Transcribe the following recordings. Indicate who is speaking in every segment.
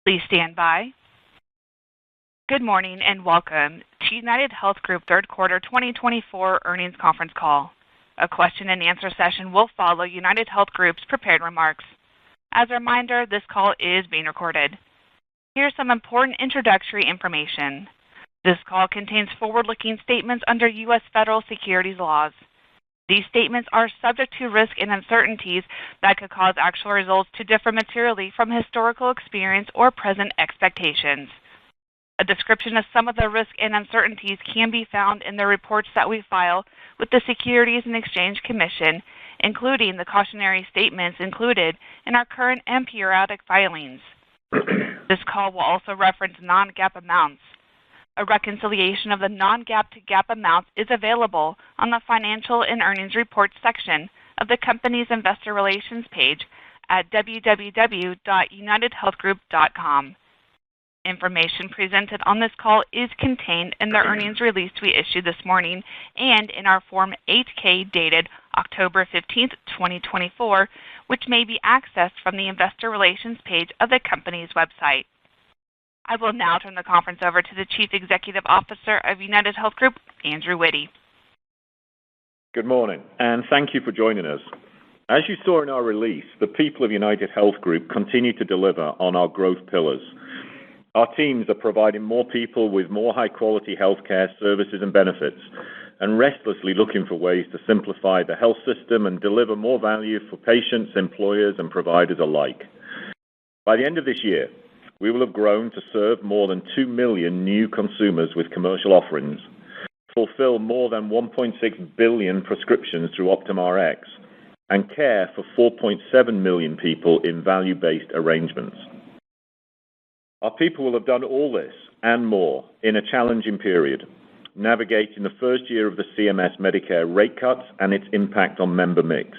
Speaker 1: Please stand by. Good morning and welcome to UnitedHealth Group Third Quarter 2024 Earnings Conference Call. A question and answer session will follow UnitedHealth Group's prepared remarks. As a reminder, this call is being recorded. Here's some important introductory information. This call contains forward-looking statements under U.S. federal securities laws. These statements are subject to risk and uncertainties that could cause actual results to differ materially from historical experience or present expectations. A description of some of the risks and uncertainties can be found in the reports that we file with the Securities and Exchange Commission, including the cautionary statements included in our current and periodic filings. This call will also reference non-GAAP amounts. A reconciliation of the non-GAAP to GAAP amounts is available on the Financial and Earnings Reports section of the company's Investor Relations page at www.unitedhealthgroup.com. Information presented on this call is contained in the earnings release we issued this morning and in our Form 8-K dated October 15, 2024, which may be accessed from the Investor Relations page of the company's website. I will now turn the conference over to the Chief Executive Officer of UnitedHealth Group, Andrew Witty.
Speaker 2: Good morning, and thank you for joining us. As you saw in our release, the people of UnitedHealth Group continue to deliver on our growth pillars. Our teams are providing more people with more high-quality healthcare services and benefits, and restlessly looking for ways to simplify the health system and deliver more value for patients, employers, and providers alike. By the end of this year, we will have grown to serve more than 2 million new consumers with commercial offerings, fulfill more than 1.6 billion prescriptions through Optum Rx, and care for 4.7 million people in value-based arrangements. Our people will have done all this and more in a challenging period, navigating the first year of the CMS Medicare rate cuts and its impact on member mix,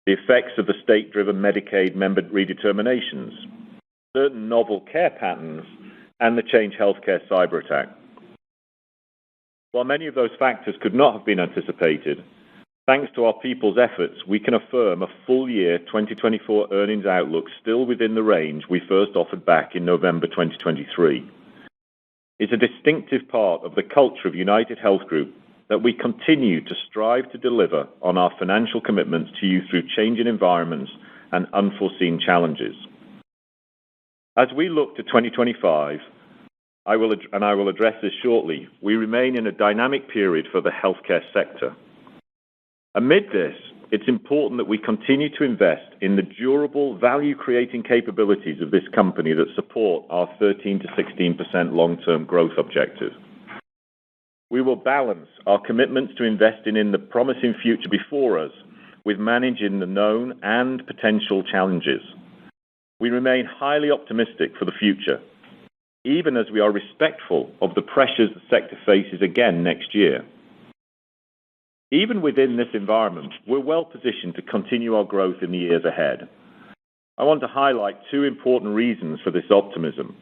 Speaker 2: the effects of the state-driven Medicaid member redeterminations, certain novel care patterns, and the Change Healthcare cyber attack. While many of those factors could not have been anticipated, thanks to our people's efforts, we can affirm a full-year 2024 earnings outlook still within the range we first offered back in November 2023. It's a distinctive part of the culture of UnitedHealth Group that we continue to strive to deliver on our financial commitments to you through changing environments and unforeseen challenges. As we look to 2025, I will address this shortly, we remain in a dynamic period for the healthcare sector. Amid this, it's important that we continue to invest in the durable, value-creating capabilities of this company that support our 13 to 16% long-term growth objective. We will balance our commitments to investing in the promising future before us with managing the known and potential challenges. We remain highly optimistic for the future, even as we are respectful of the pressures the sector faces again next year. Even within this environment, we're well positioned to continue our growth in the years ahead. I want to highlight two important reasons for this optimism.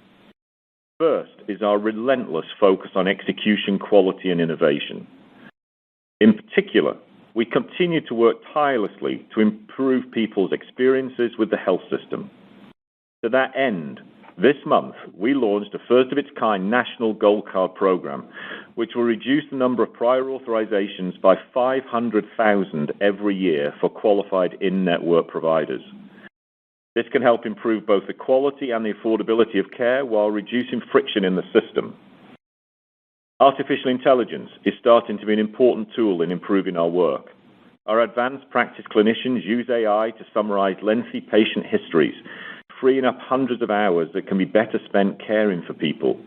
Speaker 2: First is our relentless focus on execution, quality, and innovation. In particular, we continue to work tirelessly to improve people's experiences with the health system. To that end, this month, we launched a first-of-its-kind national Gold Card program, which will reduce the number of prior authorizations by 500,000 every year for qualified in-network providers. This can help improve both the quality and the affordability of care while reducing friction in the system. Artificial intelligence is starting to be an important tool in improving our work. Our advanced practice clinicians use AI to summarize lengthy patient histories, freeing up hundreds of hours that can be better spent caring for people.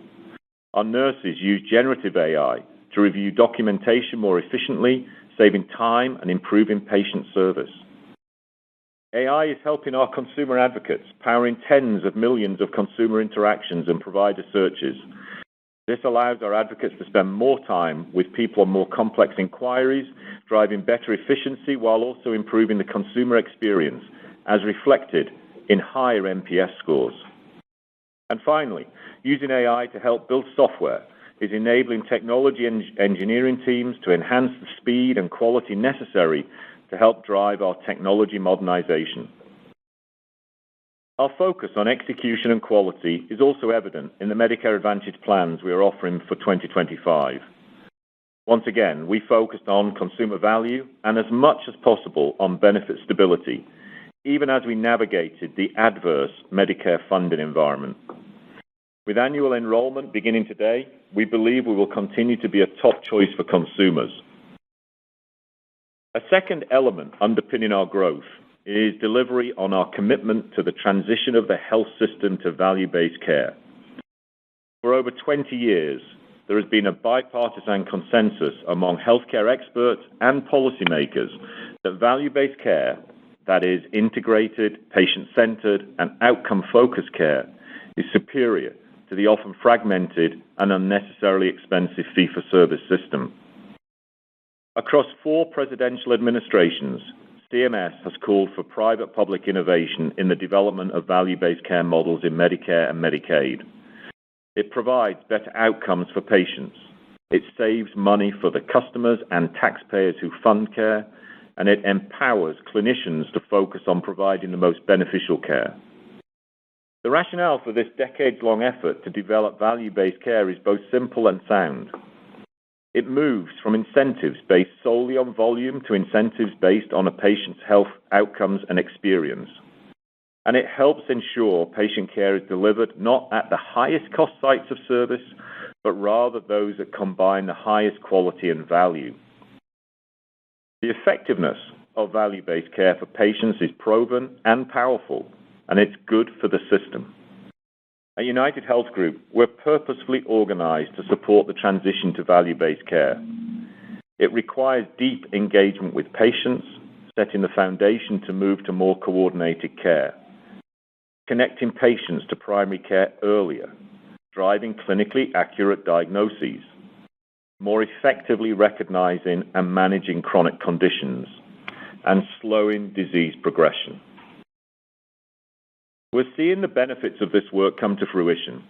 Speaker 2: Our nurses use generative AI to review documentation more efficiently, saving time and improving patient service. AI is helping our consumer advocates, powering tens of millions of consumer interactions and provider searches. This allows our advocates to spend more time with people on more complex inquiries, driving better efficiency while also improving the consumer experience, as reflected in higher NPS scores. And finally, using AI to help build software is enabling technology and engineering teams to enhance the speed and quality necessary to help drive our technology modernization. Our focus on execution and quality is also evident in the Medicare Advantage plans we are offering for 2025. Once again, we focused on consumer value and as much as possible on benefit stability, even as we navigated the adverse Medicare funding environment. With annual enrollment beginning today, we believe we will continue to be a top choice for consumers. A second element underpinning our growth is delivery on our commitment to the transition of the health system to value-based care. For over 20 years, there has been a bipartisan consensus among healthcare experts and policymakers that value-based care, that is integrated, patient-centered, and outcome-focused care, is superior to the often fragmented and unnecessarily expensive fee-for-service system. Across 4 presidential administrations, CMS has called for private-public innovation in the development of value-based care models in Medicare and Medicaid. It provides better outcomes for patients. It saves money for the customers and taxpayers who fund care, and it empowers clinicians to focus on providing the most beneficial care. The rationale for this decades-long effort to develop value-based care is both simple and sound. It moves from incentives based solely on volume to incentives based on a patient's health outcomes and experience. And it helps ensure patient care is delivered not at the highest cost sites of service, but rather those that combine the highest quality and value. The effectiveness of value-based care for patients is proven and powerful, and it's good for the system. At UnitedHealth Group, we're purposefully organized to support the transition to value-based care. It requires deep engagement with patients, setting the foundation to move to more coordinated care, connecting patients to primary care earlier, driving clinically accurate diagnoses, more effectively recognizing and managing chronic conditions, and slowing disease progression. We're seeing the benefits of this work come to fruition.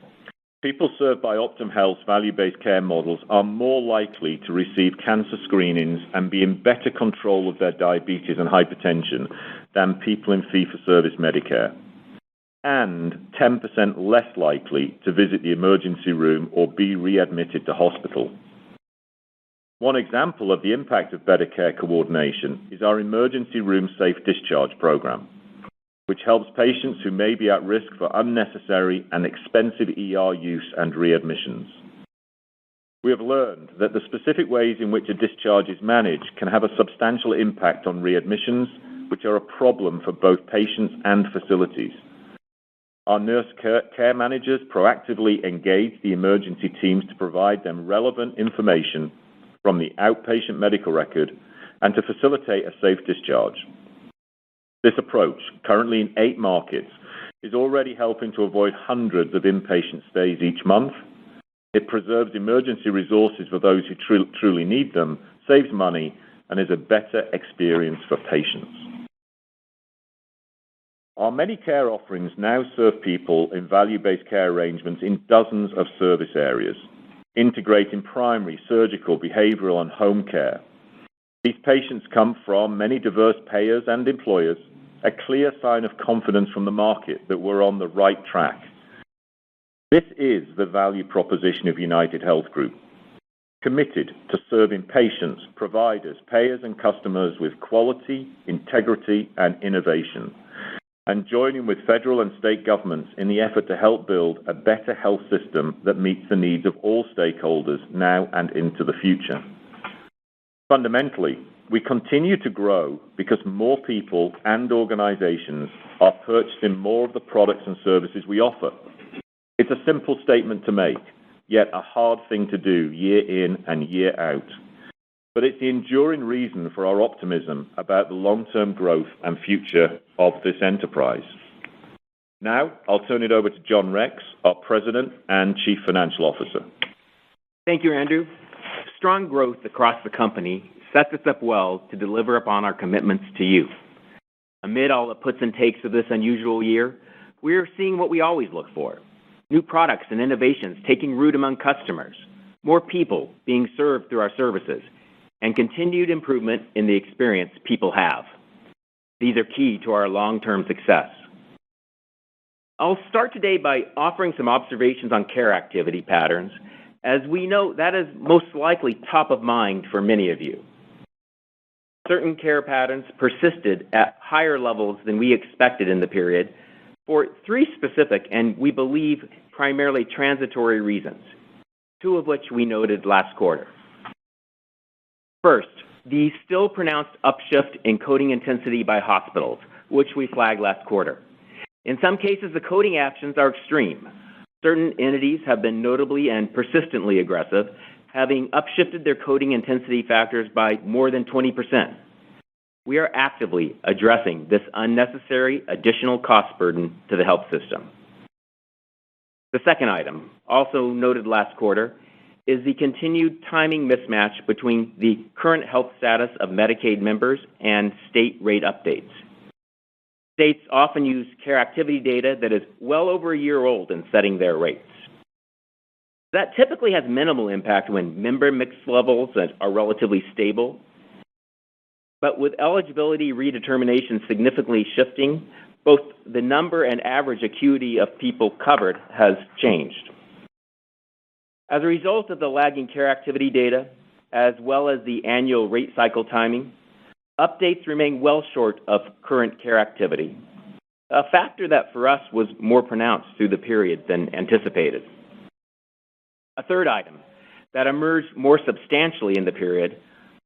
Speaker 2: People served by Optum Health's value-based care models are more likely to receive cancer screenings and be in better control of their diabetes and hypertension than people in fee-for-service Medicare, and 10% less likely to visit the emergency room or be readmitted to hospital. One example of the impact of better care coordination is our emergency room safe discharge program, which helps patients who may be at risk for unnecessary and expensive ER use and readmissions. We have learned that the specific ways in which a discharge is managed can have a substantial impact on readmissions, which are a problem for both patients and facilities. Our nurse care managers proactively engage the emergency teams to provide them relevant information from the outpatient medical record and to facilitate a safe discharge. This approach, currently in 8 markets, is already helping to avoid hundreds of inpatient stays each month. It preserves emergency resources for those who truly need them, saves money, and is a better experience for patients. Our Medicare offerings now serve people in value-based care arrangements in dozens of service areas, integrating primary, surgical, behavioral, and home care. These patients come from many diverse payers and employers, a clear sign of confidence from the market that we're on the right track. This is the value proposition of UnitedHealth Group, committed to serving patients, providers, payers, and customers with quality, integrity, and innovation, and joining with federal and state governments in the effort to help build a better health system that meets the needs of all stakeholders now and into the future. Fundamentally, we continue to grow because more people and organizations are purchasing more of the products and services we offer. It's a simple statement to make, yet a hard thing to do year in and year out. But it's the enduring reason for our optimism about the long-term growth and future of this enterprise. Now, I'll turn it over to John Rex, our President and Chief Financial Officer.
Speaker 3: Thank you, Andrew. Strong growth across the company sets us up well to deliver upon our commitments to you. Amid all the puts and takes of this unusual year, we are seeing what we always look for: new products and innovations taking root among customers, more people being served through our services, and continued improvement in the experience people have. These are key to our long-term success. I'll start today by offering some observations on care activity patterns, as we know that is most likely top of mind for many of you. Certain care patterns persisted at higher levels than we expected in the period for three specific and we believe primarily transitory reasons, two of which we noted last quarter. First, the still pronounced upshift in coding intensity by hospitals, which we flagged last quarter. In some cases, the coding actions are extreme. Certain entities have been notably and persistently aggressive, having upshifted their coding intensity factors by more than 20%. We are actively addressing this unnecessary additional cost burden to the health system. The second item, also noted last quarter, is the continued timing mismatch between the current health status of Medicaid members and state rate updates. States often use care activity data that is well over a year old in setting their rates. That typically has minimal impact when member mix levels are relatively stable. But with eligibility redetermination significantly shifting, both the number and average acuity of people covered has changed. As a result of the lagging care activity data, as well as the annual rate cycle timing, updates remain well short of current care activity, a factor that for us was more pronounced through the period than anticipated. A third item that emerged more substantially in the period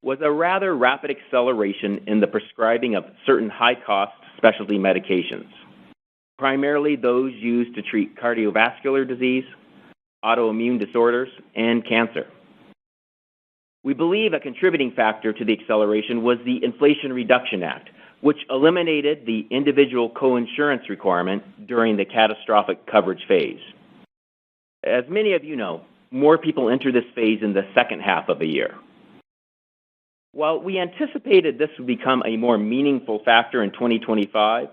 Speaker 3: was a rather rapid acceleration in the prescribing of certain high-cost specialty medications, primarily those used to treat cardiovascular disease, autoimmune disorders, and cancer. We believe a contributing factor to the acceleration was the Inflation Reduction Act, which eliminated the individual coinsurance requirement during the catastrophic coverage phase. As many of you know, more people enter this phase in the second half of the year. While we anticipated this would become a more meaningful factor in 2025,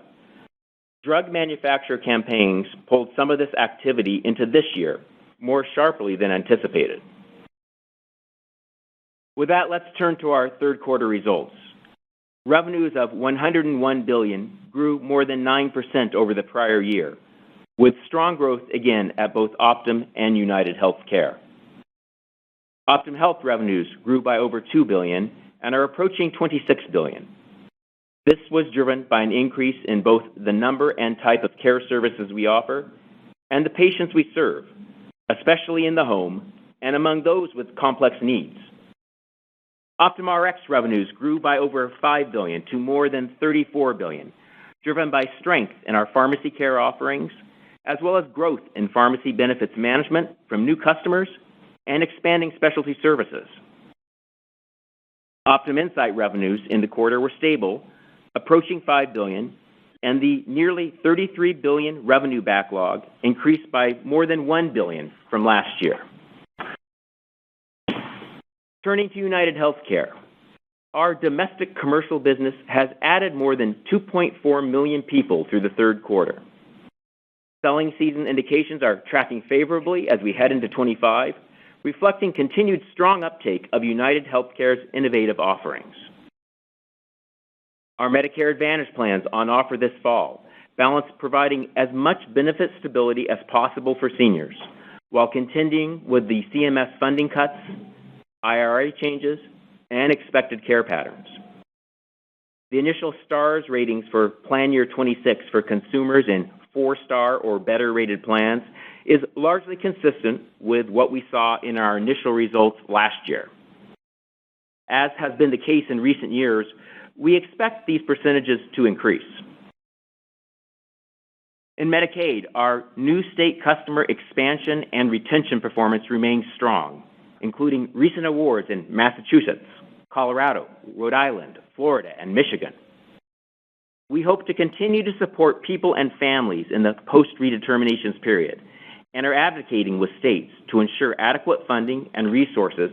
Speaker 3: drug manufacturer campaigns pulled some of this activity into this year more sharply than anticipated. With that, let's turn to our third quarter results. Revenues of $101 billion grew more than 9% over the prior year, with strong growth again at both Optum and UnitedHealthcare. Optum Health revenues grew by over $2 billion and are approaching $26 billion. This was driven by an increase in both the number and type of care services we offer and the patients we serve, especially in the home and among those with complex needs. Optum Rx revenues grew by over $5 billion to more than $34 billion, driven by strength in our pharmacy care offerings, as well as growth in pharmacy benefits management from new customers and expanding specialty services. Optum Insight revenues in the quarter were stable, approaching $5 billion, and the nearly $33 billion revenue backlog increased by more than $1 billion from last year. Turning to UnitedHealthcare, our domestic commercial business has added more than 2.4 million people through the third quarter. Selling season indications are tracking favorably as we head into 25, reflecting continued strong uptake of UnitedHealthcare's innovative offerings. Our Medicare Advantage plans on offer this fall balance providing as much benefit stability as possible for seniors, while contending with the CMS funding cuts, IRA changes, and expected care patterns. The initial STARS ratings for Plan Year 26 for consumers in 4-star or better rated plans is largely consistent with what we saw in our initial results last year. As has been the case in recent years, we expect these percentages to increase. In Medicaid, our new state customer expansion and retention performance remains strong, including recent awards in Massachusetts, Colorado, Rhode Island, Florida, and Michigan. We hope to continue to support people and families in the post-redeterminations period and are advocating with states to ensure adequate funding and resources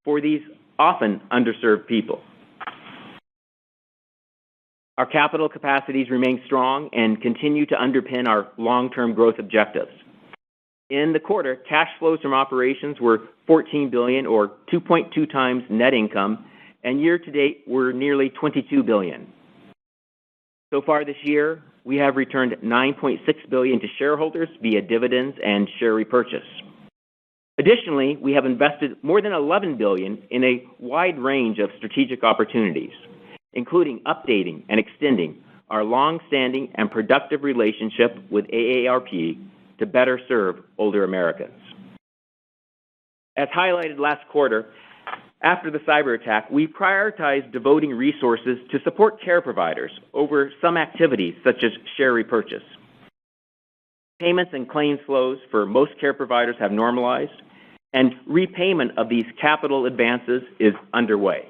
Speaker 3: for these often underserved people. Our capital capacities remain strong and continue to underpin our long-term growth objectives. In the quarter, cash flows from operations were $14 billion, or 2.2 times net income, and year-to-date were nearly $22 billion. So far this year, we have returned $9.6 billion to shareholders via dividends and share repurchase. Additionally, we have invested more than $11 billion in a wide range of strategic opportunities, including updating and extending our long-standing and productive relationship with AARP to better serve older Americans. As highlighted last quarter, after the cyber attack, we prioritized devoting resources to support care providers over some activities such as share repurchase. Payments and claims flows for most care providers have normalized, and repayment of these capital advances is underway.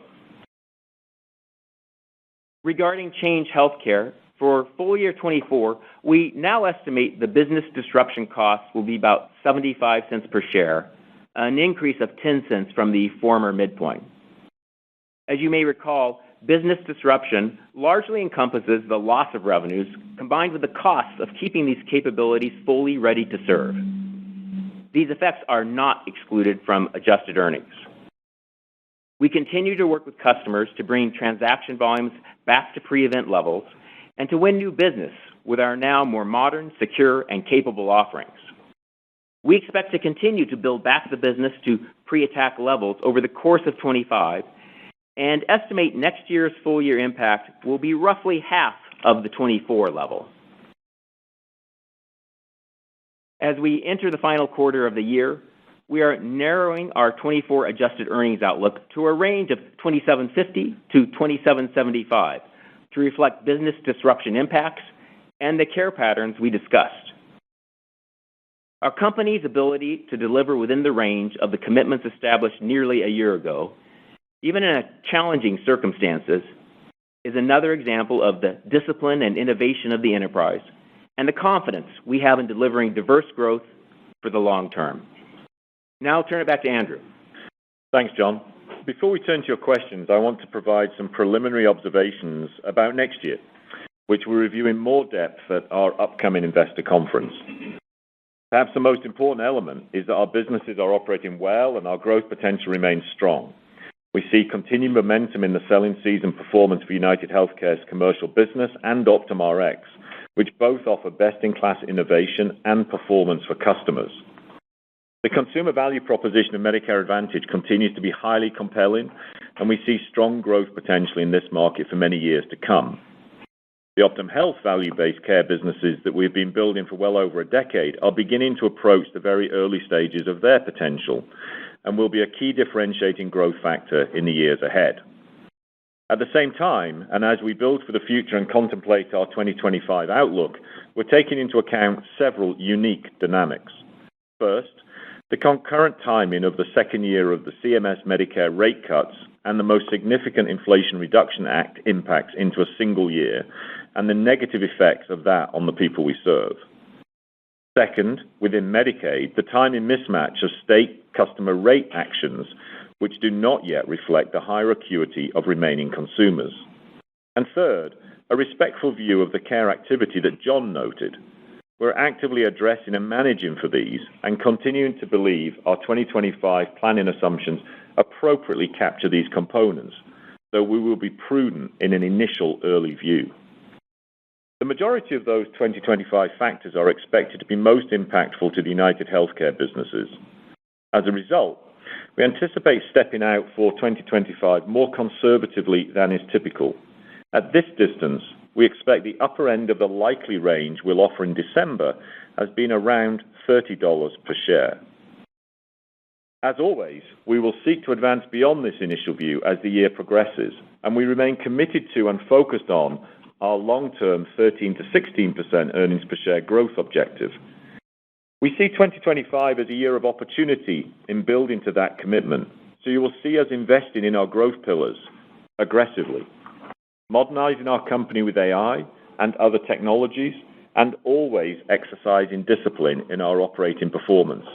Speaker 3: Regarding Change Healthcare, for full year 24, we now estimate the business disruption costs will be about 75 cents per share, an increase of 10 cents from the former midpoint. As you may recall, business disruption largely encompasses the loss of revenues combined with the costs of keeping these capabilities fully ready to serve. These effects are not excluded from adjusted earnings. We continue to work with customers to bring transaction volumes back to pre-event levels and to win new business with our now more modern, secure, and capable offerings. We expect to continue to build back the business to pre-attack levels over the course of 25 and estimate next year's full-year impact will be roughly half of the 24 level. As we enter the final quarter of the year, we are narrowing our 24 adjusted earnings outlook to a range of $27.50 to $27.75 to reflect business disruption impacts and the care patterns we discussed. Our company's ability to deliver within the range of the commitments established nearly a year ago, even in challenging circumstances, is another example of the discipline and innovation of the enterprise and the confidence we have in delivering diverse growth for the long term. Now I'll turn it back to Andrew.
Speaker 2: Thanks, John. Before we turn to your questions, I want to provide some preliminary observations about next year, which we'll review in more depth at our upcoming investor conference. Perhaps the most important element is that our businesses are operating well and our growth potential remains strong. We see continued momentum in the selling season performance for UnitedHealthcare's commercial business and Optum Rx, which both offer best-in-class innovation and performance for customers. The consumer value proposition of Medicare Advantage continues to be highly compelling, and we see strong growth potential in this market for many years to come. The Optum Health value-based care businesses that we've been building for well over a decade are beginning to approach the very early stages of their potential and will be a key differentiating growth factor in the years ahead. At the same time, and as we build for the future and contemplate our 2025 outlook, we're taking into account several unique dynamics. First, the concurrent timing of the second year of the CMS Medicare rate cuts and the most significant Inflation Reduction Act impacts into a single year and the negative effects of that on the people we serve. Second, within Medicaid, the timing mismatch of state customer rate actions which do not yet reflect the higher acuity of remaining consumers. And third, a respectful view of the care activity that John noted. We're actively addressing and managing for these and continuing to believe our 2025 planning assumptions appropriately capture these components, though we will be prudent in an initial early view. The majority of those 2025 factors are expected to be most impactful to the UnitedHealthcare businesses. As a result, we anticipate stepping out for 2025 more conservatively than is typical. At this distance, we expect the upper end of the likely range we'll offer in December as being around $30 per share. As always, we will seek to advance beyond this initial view as the year progresses, and we remain committed to and focused on our long-term 13 to 16% earnings per share growth objective. We see 2025 as a year of opportunity in building to that commitment, so you will see us investing in our growth pillars aggressively, modernizing our company with AI and other technologies, and always exercising discipline in our operating performance.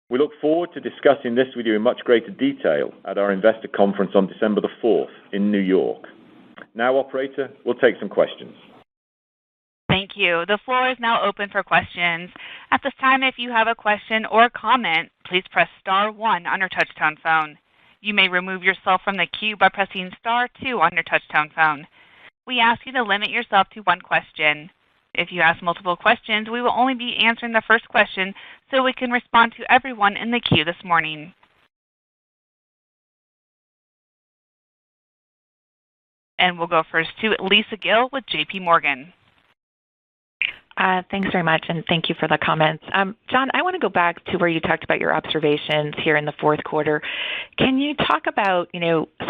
Speaker 2: We look forward to discussing this with you in much greater detail at our investor conference on December the 4th in New York. Now, operator, we'll take some questions.
Speaker 1: Thank you. The floor is now open for questions. At this time, if you have a question or comment, please press star 1 on your touch-tone phone. You may remove yourself from the queue by pressing star 2 on your touch-tone phone. We ask you to limit yourself to one question. If you ask multiple questions, we will only be answering the first question so we can respond to everyone in the queue this morning. And we'll go first to Lisa Gill with J.P. Morgan.
Speaker 4: Thanks very much, and thank you for the comments. John, I want to go back to where you talked about your observations here in the fourth quarter. Can you talk about,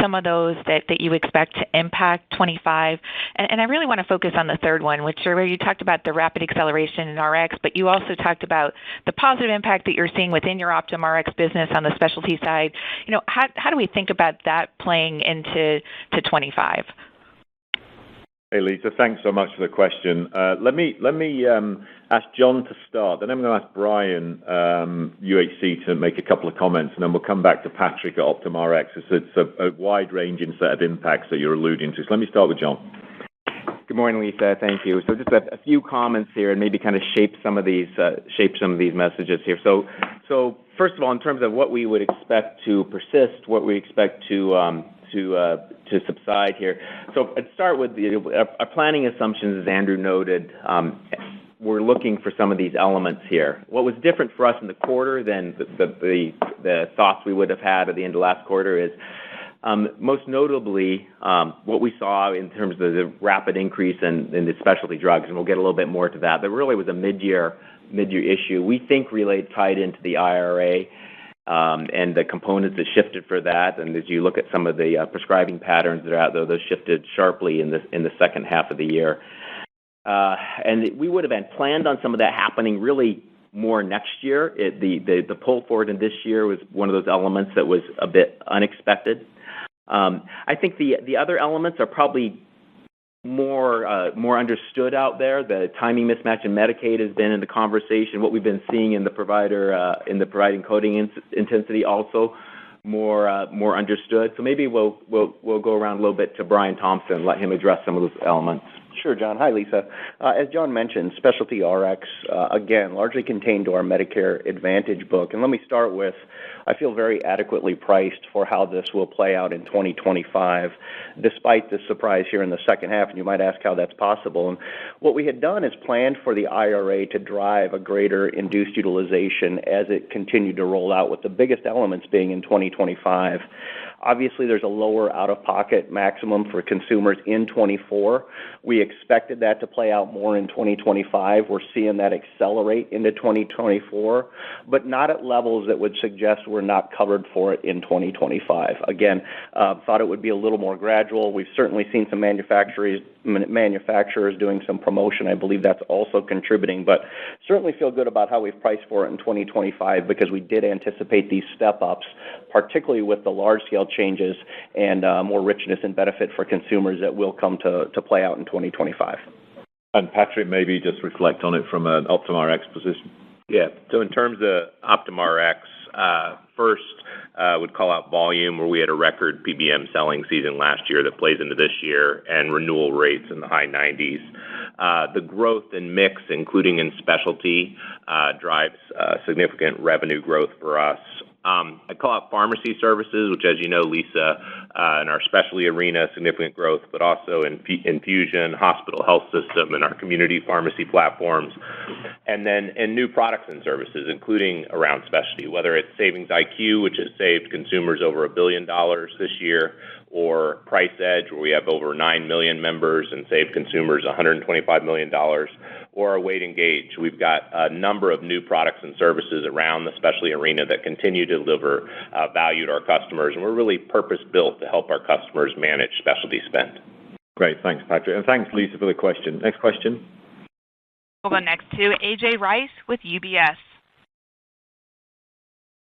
Speaker 4: some of those that you expect to impact 25? And I really want to focus on the third one, which is where you talked about the rapid acceleration in Rx, but you also talked about the positive impact that you're seeing within your Optum Rx business on the specialty side. How do we think about that playing into 25?
Speaker 2: Hey, Lisa, thanks so much for the question. Let me ask John to start, then I'm going to ask Brian, UHC, to make a couple of comments, and then we'll come back to Patrick at Optum Rx. It's a wide-ranging set of impacts that you're alluding to. So let me start with John.
Speaker 3: Good morning, Lisa. Thank you. So just a few comments here, and maybe kind of shape some of these messages here. So first of all, in terms of what we would expect to persist, what we expect to subside here. So I'd start with our planning assumptions, as Andrew noted. We're looking for some of these elements here. What was different for us in the quarter than the thoughts we would have had at the end of last quarter is most notably what we saw in terms of the rapid increase in the specialty drugs, and we'll get a little bit more to that. There really was a mid-year issue. We think tied into the IRA. And the components that shifted for that, and as you look at some of the prescribing patterns that are out there, those shifted sharply in the second half of the year. And we would have planned on some of that happening really more next year. The pull forward in this year was one of those elements that was a bit unexpected. I think the other elements are probably more understood out there. The timing mismatch in Medicaid has been in the conversation. What we've been seeing in the providing coding intensity also more understood. So maybe we'll go around a little bit to Brian Thompson, let him address some of those elements.
Speaker 5: Sure, John. Hi, Lisa. As John mentioned, specialty Rx, again, largely contained to our Medicare Advantage book. And let me start with, I feel very adequately priced for how this will play out in 2025, despite the surprise here in the second half, and you might ask how that's possible. And what we had done is planned for the IRA to drive a greater induced utilization as it continued to roll out, with the biggest elements being in 2025. Obviously, there's a lower out-of-pocket maximum for consumers in 24. We expected that to play out more in 2025. We're seeing that accelerate into 2024, but not at levels that would suggest we're not covered for it in 2025. Again, thought it would be a little more gradual. We've certainly seen some manufacturers doing some promotion. I believe that's also contributing, but certainly feel good about how we've priced for it in 2025 because we did anticipate these step-ups, particularly with the large-scale changes and more richness and benefit for consumers that will come to play out in 2025.
Speaker 2: And Patrick, maybe just reflect on it from an Optum Rx position.
Speaker 6: Yeah, so in terms of Optum Rx, first would call out volume, where we had a record PBM selling season last year that plays into this year, and renewal rates in the high 90s. The growth in mix, including in specialty, drives significant revenue growth for us. I call out pharmacy services, which, as you know, Lisa, in our specialty arena, significant growth, but also in infusion, hospital health system, and our community pharmacy platforms. And then in new products and services, including around specialty, whether it's Savings IQ, which has saved consumers over $1 billion this year, or Price Edge, where we have over 9 million members and saved consumers $125 million, or our Weight Engage. We've got a number of new products and services around the specialty arena that continue to deliver value to our customers, and we're really purpose-built to help our customers manage specialty spend.
Speaker 2: Great, thanks, Patrick. And thanks, Lisa, for the question. Next question.
Speaker 1: We'll go next to A.J. Rice with UBS.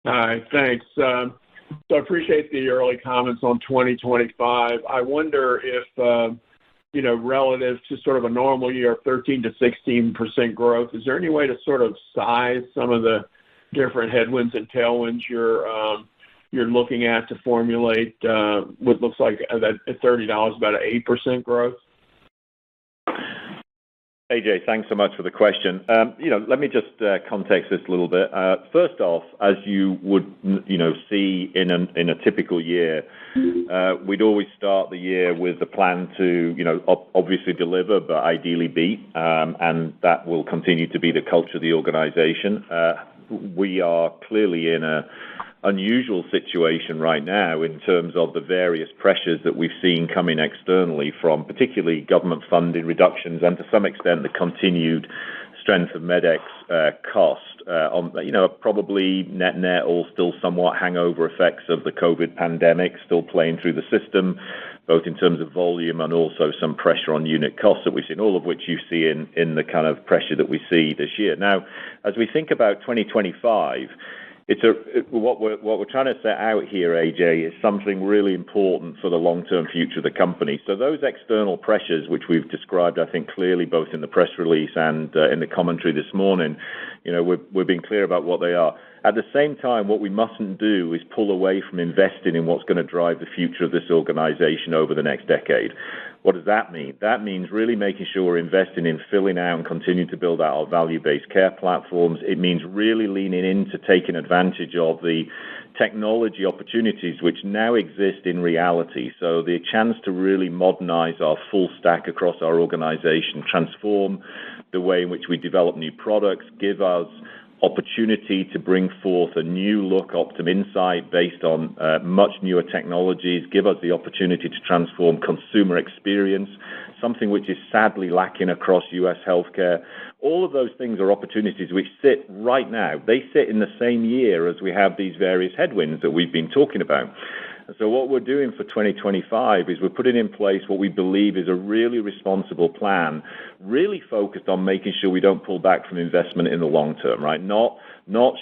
Speaker 7: Hi, thanks. So I appreciate the early comments on 2025. I wonder if, relative to sort of a normal year of 13 to 16% growth, is there any way to sort of size some of the different headwinds and tailwinds you're looking at to formulate what looks like that at $30 about an 8% growth?
Speaker 2: AJ, thanks so much for the question. Let me just context this a little bit. First off, as you would, see in a typical year, we'd always start the year with a plan to, obviously deliver, but ideally beat, and that will continue to be the culture of the organization. We are clearly in a unusual situation right now in terms of the various pressures that we've seen coming externally from particularly government funding reductions and to some extent the continued strength of MedEx cost on, probably net all still somewhat hangover effects of the COVID pandemic still playing through the system, both in terms of volume and also some pressure on unit costs that we've seen, all of which you see in the kind of pressure that we see this year. Now, as we think about 2025, what we're trying to set out here, AJ, is something really important for the long-term future of the company. So those external pressures, which we've described, I think, clearly both in the press release and in the commentary this morning, we're being clear about what they are. At the same time, what we mustn't do is pull away from investing in what's going to drive the future of this organization over the next decade. What does that mean? That means really making sure we're investing in filling out and continuing to build out our value-based care platforms. It means really leaning into taking advantage of the technology opportunities which now exist in reality. So the chance to really modernize our full stack across our organization, transform the way in which we develop new products, give us opportunity to bring forth a new look Optum Insight based on much newer technologies, give us the opportunity to transform consumer experience, something which is sadly lacking across U.S. healthcare. All of those things are opportunities which sit right now. They sit in the same year as we have these various headwinds that we've been talking about. And so what we're doing for 2025 is we're putting in place what we believe is a really responsible plan, really focused on making sure we don't pull back from investment in the long term, right? Not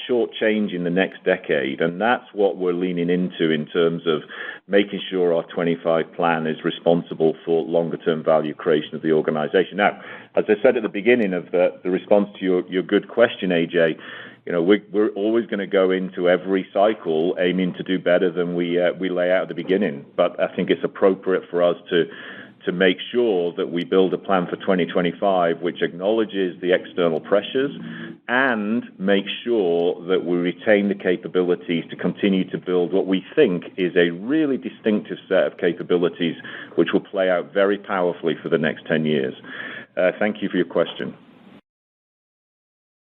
Speaker 2: shortchanging the next decade. And that's what we're leaning into in terms of making sure our 25 plan is responsible for longer term value creation of the organization. Now, as I said at the beginning of the response to your good question, AJ, we're always going to go into every cycle aiming to do better than we lay out at the beginning. But I think it's appropriate for us to make sure that we build a plan for 2025 which acknowledges the external pressures and make sure that we retain the capabilities to continue to build what we think is a really distinctive set of capabilities which will play out very powerfully for the next 10 years. Thank you for your question.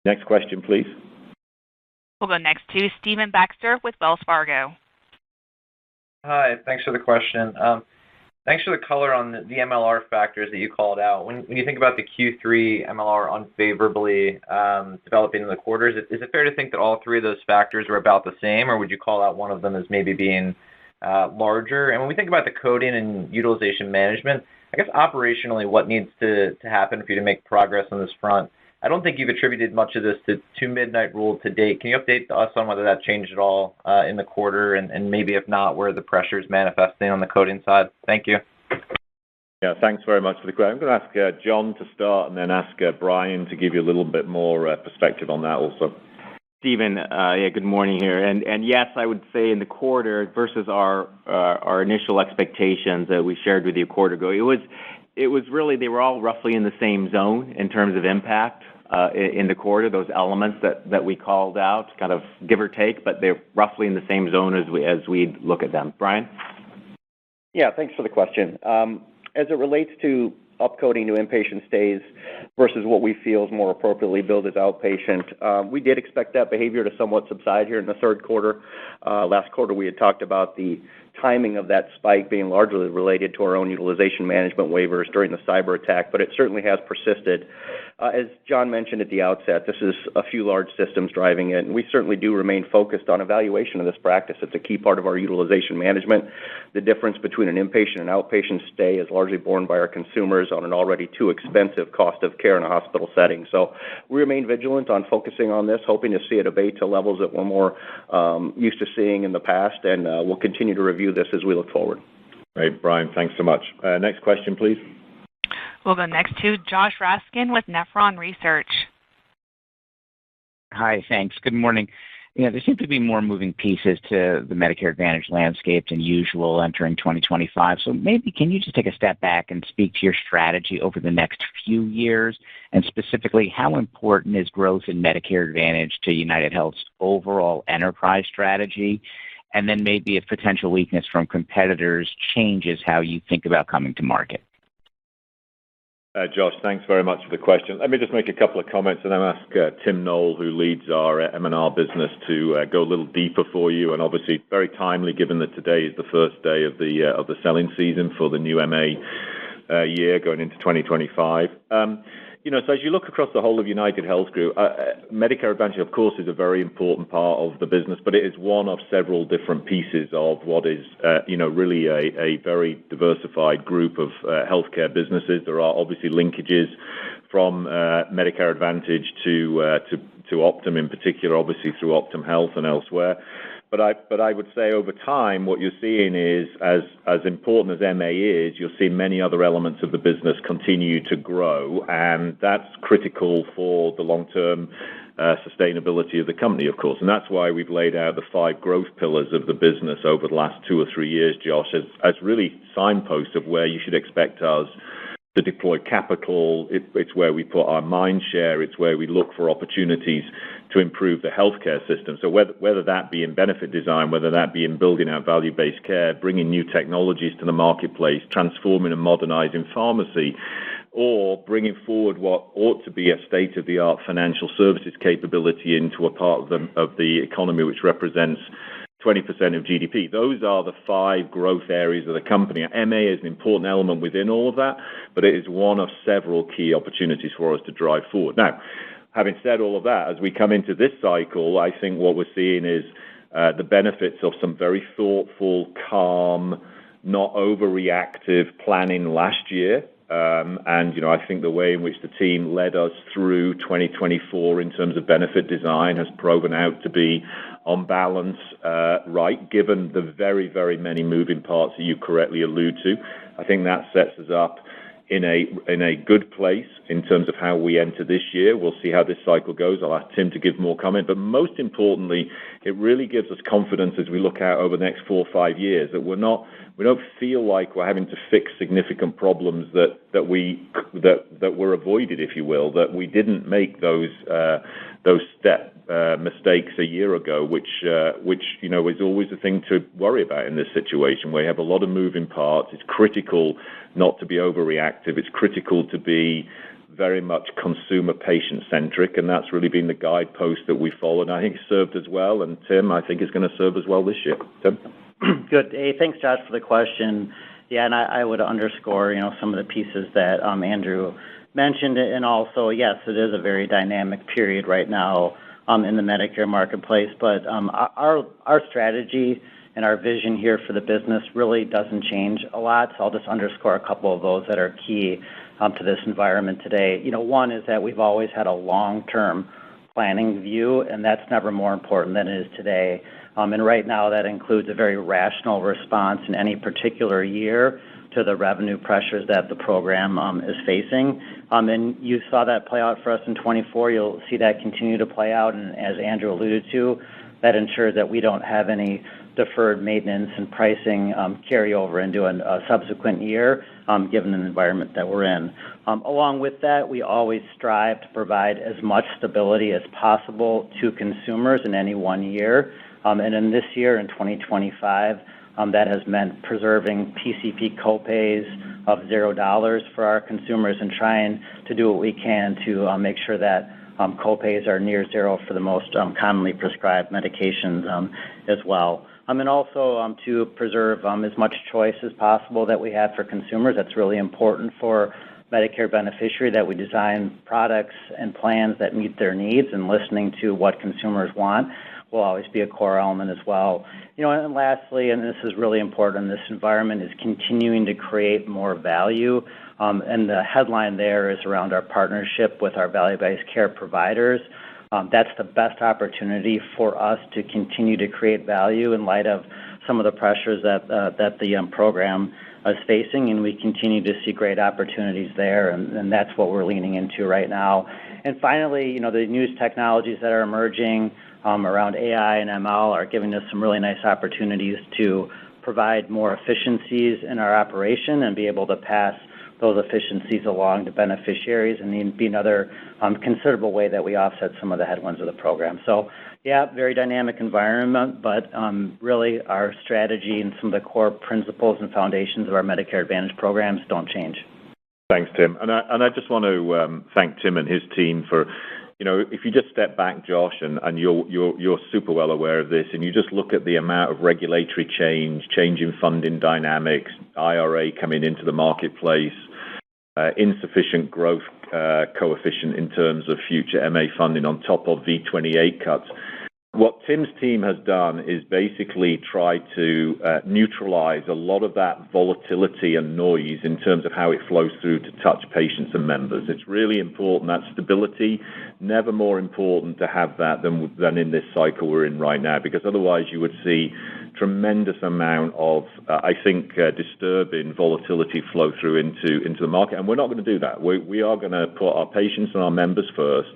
Speaker 2: Next question, please.
Speaker 1: We'll go next to Stephen Baxter with Wells Fargo.
Speaker 8: Hi, thanks for the question. Thanks for the color on the MLR factors that you called out. When you think about the Q3 MLR unfavorably developing in the quarters, is it fair to think that all three of those factors are about the same, or would you call out one of them as maybe being larger? And when we think about the coding and utilization management, I guess operationally what needs to happen for you to make progress on this front? I don't think you've attributed much of this to Midnight Rule to date. Can you update us on whether that changed at all in the quarter, and maybe if not, where the pressure is manifesting on the coding side? Thank you.
Speaker 2: Yeah, thanks very much for the question. I'm going to ask John to start and then ask Brian to give you a little bit more perspective on that also.
Speaker 3: Stephen, good morning here. And yes, I would say in the quarter versus our initial expectations that we shared with you a quarter ago, it was really, they were all roughly in the same zone in terms of impact in the quarter, those elements that we called out, kind of give or take, but they're roughly in the same zone as we look at them. Brian?
Speaker 5: Yeah, thanks for the question. As it relates to upcoding to inpatient stays versus what we feel is more appropriately billed as outpatient, we did expect that behavior to somewhat subside here in the third quarter. Last quarter, we had talked about the timing of that spike being largely related to our own utilization management waivers during the cyber attack, but it certainly has persisted. As John mentioned at the outset, this is a few large systems driving it, and we certainly do remain focused on evaluation of this practice. It's a key part of our utilization management. The difference between an inpatient and outpatient stay is largely borne by our consumers on an already too expensive cost of care in a hospital setting. So we remain vigilant on focusing on this, hoping to see it abate to levels that we're more used to seeing in the past, and we'll continue to review this as we look forward.
Speaker 2: Great, Brian, thanks so much. Next question, please.
Speaker 1: We'll go next to Josh Raskin with Nephron Research.
Speaker 9: Hi, thanks. Good morning. there seem to be more moving pieces to the Medicare Advantage landscape than usual entering 2025. So maybe can you just take a step back and speak to your strategy over the next few years, and specifically how important is growth in Medicare Advantage to UnitedHealth's overall enterprise strategy? And then maybe if potential weakness from competitors changes how you think about coming to market.
Speaker 2: Josh, thanks very much for the question. Let me just make a couple of comments and then ask Tim Knoll, who leads our M&R business, to go a little deeper for you. And obviously very timely, given that today is the first day of the selling season for the new MA year going into 2025. So as you look across the whole of UnitedHealth Group, Medicare Advantage, of course, is a very important part of the business, but it is one of several different pieces of what is, really a very diversified group of healthcare businesses. There are obviously linkages from Medicare Advantage to Optum in particular, obviously through Optum Health and elsewhere. But I would say over time, what you're seeing is, as important as MA is, you'll see many other elements of the business continue to grow, and that's critical for the long-term sustainability of the company, of course. And that's why we've laid out the 5 growth pillars of the business over the last 2 or 3 years, Josh, as really signposts of where you should expect us to deploy capital. It's where we put our mind share. It's where we look for opportunities to improve the healthcare system. So whether that be in benefit design, whether that be in building out value-based care, bringing new technologies to the marketplace, transforming and modernizing pharmacy, or bringing forward what ought to be a state-of-the-art financial services capability into a part of the economy which represents 20% of GDP. Those are the 5 growth areas of the company. MA is an important element within all of that, but it is one of several key opportunities for us to drive forward. Now, having said all of that, as we come into this cycle, I think what we're seeing is the benefits of some very thoughtful, calm, not overreactive planning last year. I think the way in which the team led us through 2024 in terms of benefit design has proven out to be on balance right, given the very, very many moving parts that you correctly allude to. I think that sets us up in a good place in terms of how we enter this year. We'll see how this cycle goes. I'll ask Tim to give more comment. But most importantly, it really gives us confidence as we look out over the next 4 or 5 years that we don't feel like we're having to fix significant problems that were avoided, if you will, that we didn't make those mistakes a year ago, which is always a thing to worry about in this situation where you have a lot of moving parts. It's critical not to be overreactive. It's critical to be very much consumer patient-centric, and that's really been the guidepost that we followed. And I think it served us well, and Tim, I think, is going to serve us well this year. Tim?
Speaker 10: Good. Hey, thanks, Josh, for the question. Yeah, and I would underscore, some of the pieces that Andrew mentioned, and also, yes, it is a very dynamic period right now in the Medicare marketplace, but our strategy and our vision here for the business really doesn't change a lot, so I'll just underscore a couple of those that are key to this environment today. One is that we've always had a long-term planning view, and that's never more important than it is today. And right now that includes a very rational response in any particular year to the revenue pressures that the program is facing. And you saw that play out for us in 24. You'll see that continue to play out. And as Andrew alluded to, that ensures that we don't have any deferred maintenance and pricing carry over into a subsequent year, given the environment that we're in. Along with that, we always strive to provide as much stability as possible to consumers in any one year. And in this year, in 2025, that has meant preserving PCP copays of $0 for our consumers and trying to do what we can to make sure that copays are near zero for the most commonly prescribed medications as well. And also to preserve as much choice as possible that we have for consumers. That's really important for Medicare beneficiary, that we design products and plans that meet their needs, and listening to what consumers want will always be a core element as well. And lastly, and this is really important in this environment, is continuing to create more value. And the headline there is around our partnership with our value-based care providers. That's the best opportunity for us to continue to create value in light of some of the pressures that the program is facing, and we continue to see great opportunities there, and that's what we're leaning into right now. And finally, the new technologies that are emerging around AI and ML are giving us some really nice opportunities to provide more efficiencies in our operation and be able to pass those efficiencies along to beneficiaries, and be another considerable way that we offset some of the headwinds of the program. So, yeah, very dynamic environment, but really our strategy and some of the core principles and foundations of our Medicare Advantage programs don't change.
Speaker 2: Thanks, Tim. And I just want to thank Tim and his team for, if you just step back, Josh, and you're super well aware of this, and you just look at the amount of regulatory change in funding dynamics, IRA coming into the marketplace, insufficient growth coefficient in terms of future MA funding on top of V28 cuts. What Tim's team has done is basically try to neutralize a lot of that volatility and noise in terms of how it flows through to touch patients and members. It's really important, that stability, never more important to have that than in this cycle we're in right now, because otherwise you would see tremendous amount of, disturbing volatility flow through into the market, and we're not going to do that. We are going to put our patients and our members first.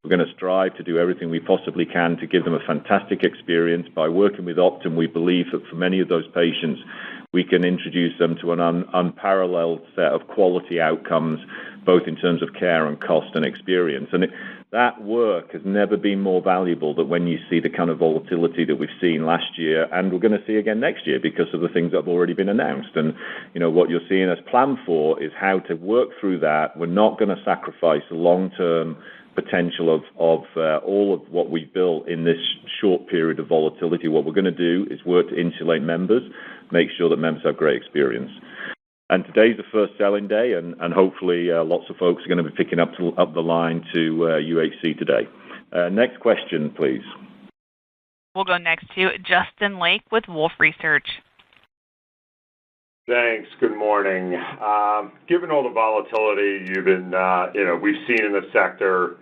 Speaker 2: We're going to strive to do everything we possibly can to give them a fantastic experience. By working with Optum, we believe that for many of those patients, we can introduce them to an unparalleled set of quality outcomes, both in terms of care and cost and experience. And that work has never been more valuable than when you see the kind of volatility that we've seen last year, and we're going to see again next year because of the things that have already been announced. And, what you're seeing us plan for is how to work through that. We're not going to sacrifice the long-term potential of all of what we built in this short period of volatility. What we're going to do is work to insulate members, make sure that members have great experience. And today's the first selling day, and hopefully lots of folks are going to be picking up the line to UHC today. Next question, please.
Speaker 1: We'll go next to Justin Lake with Wolfe Research.
Speaker 11: Thanks. Good morning. Given all the volatility we've seen in the sector,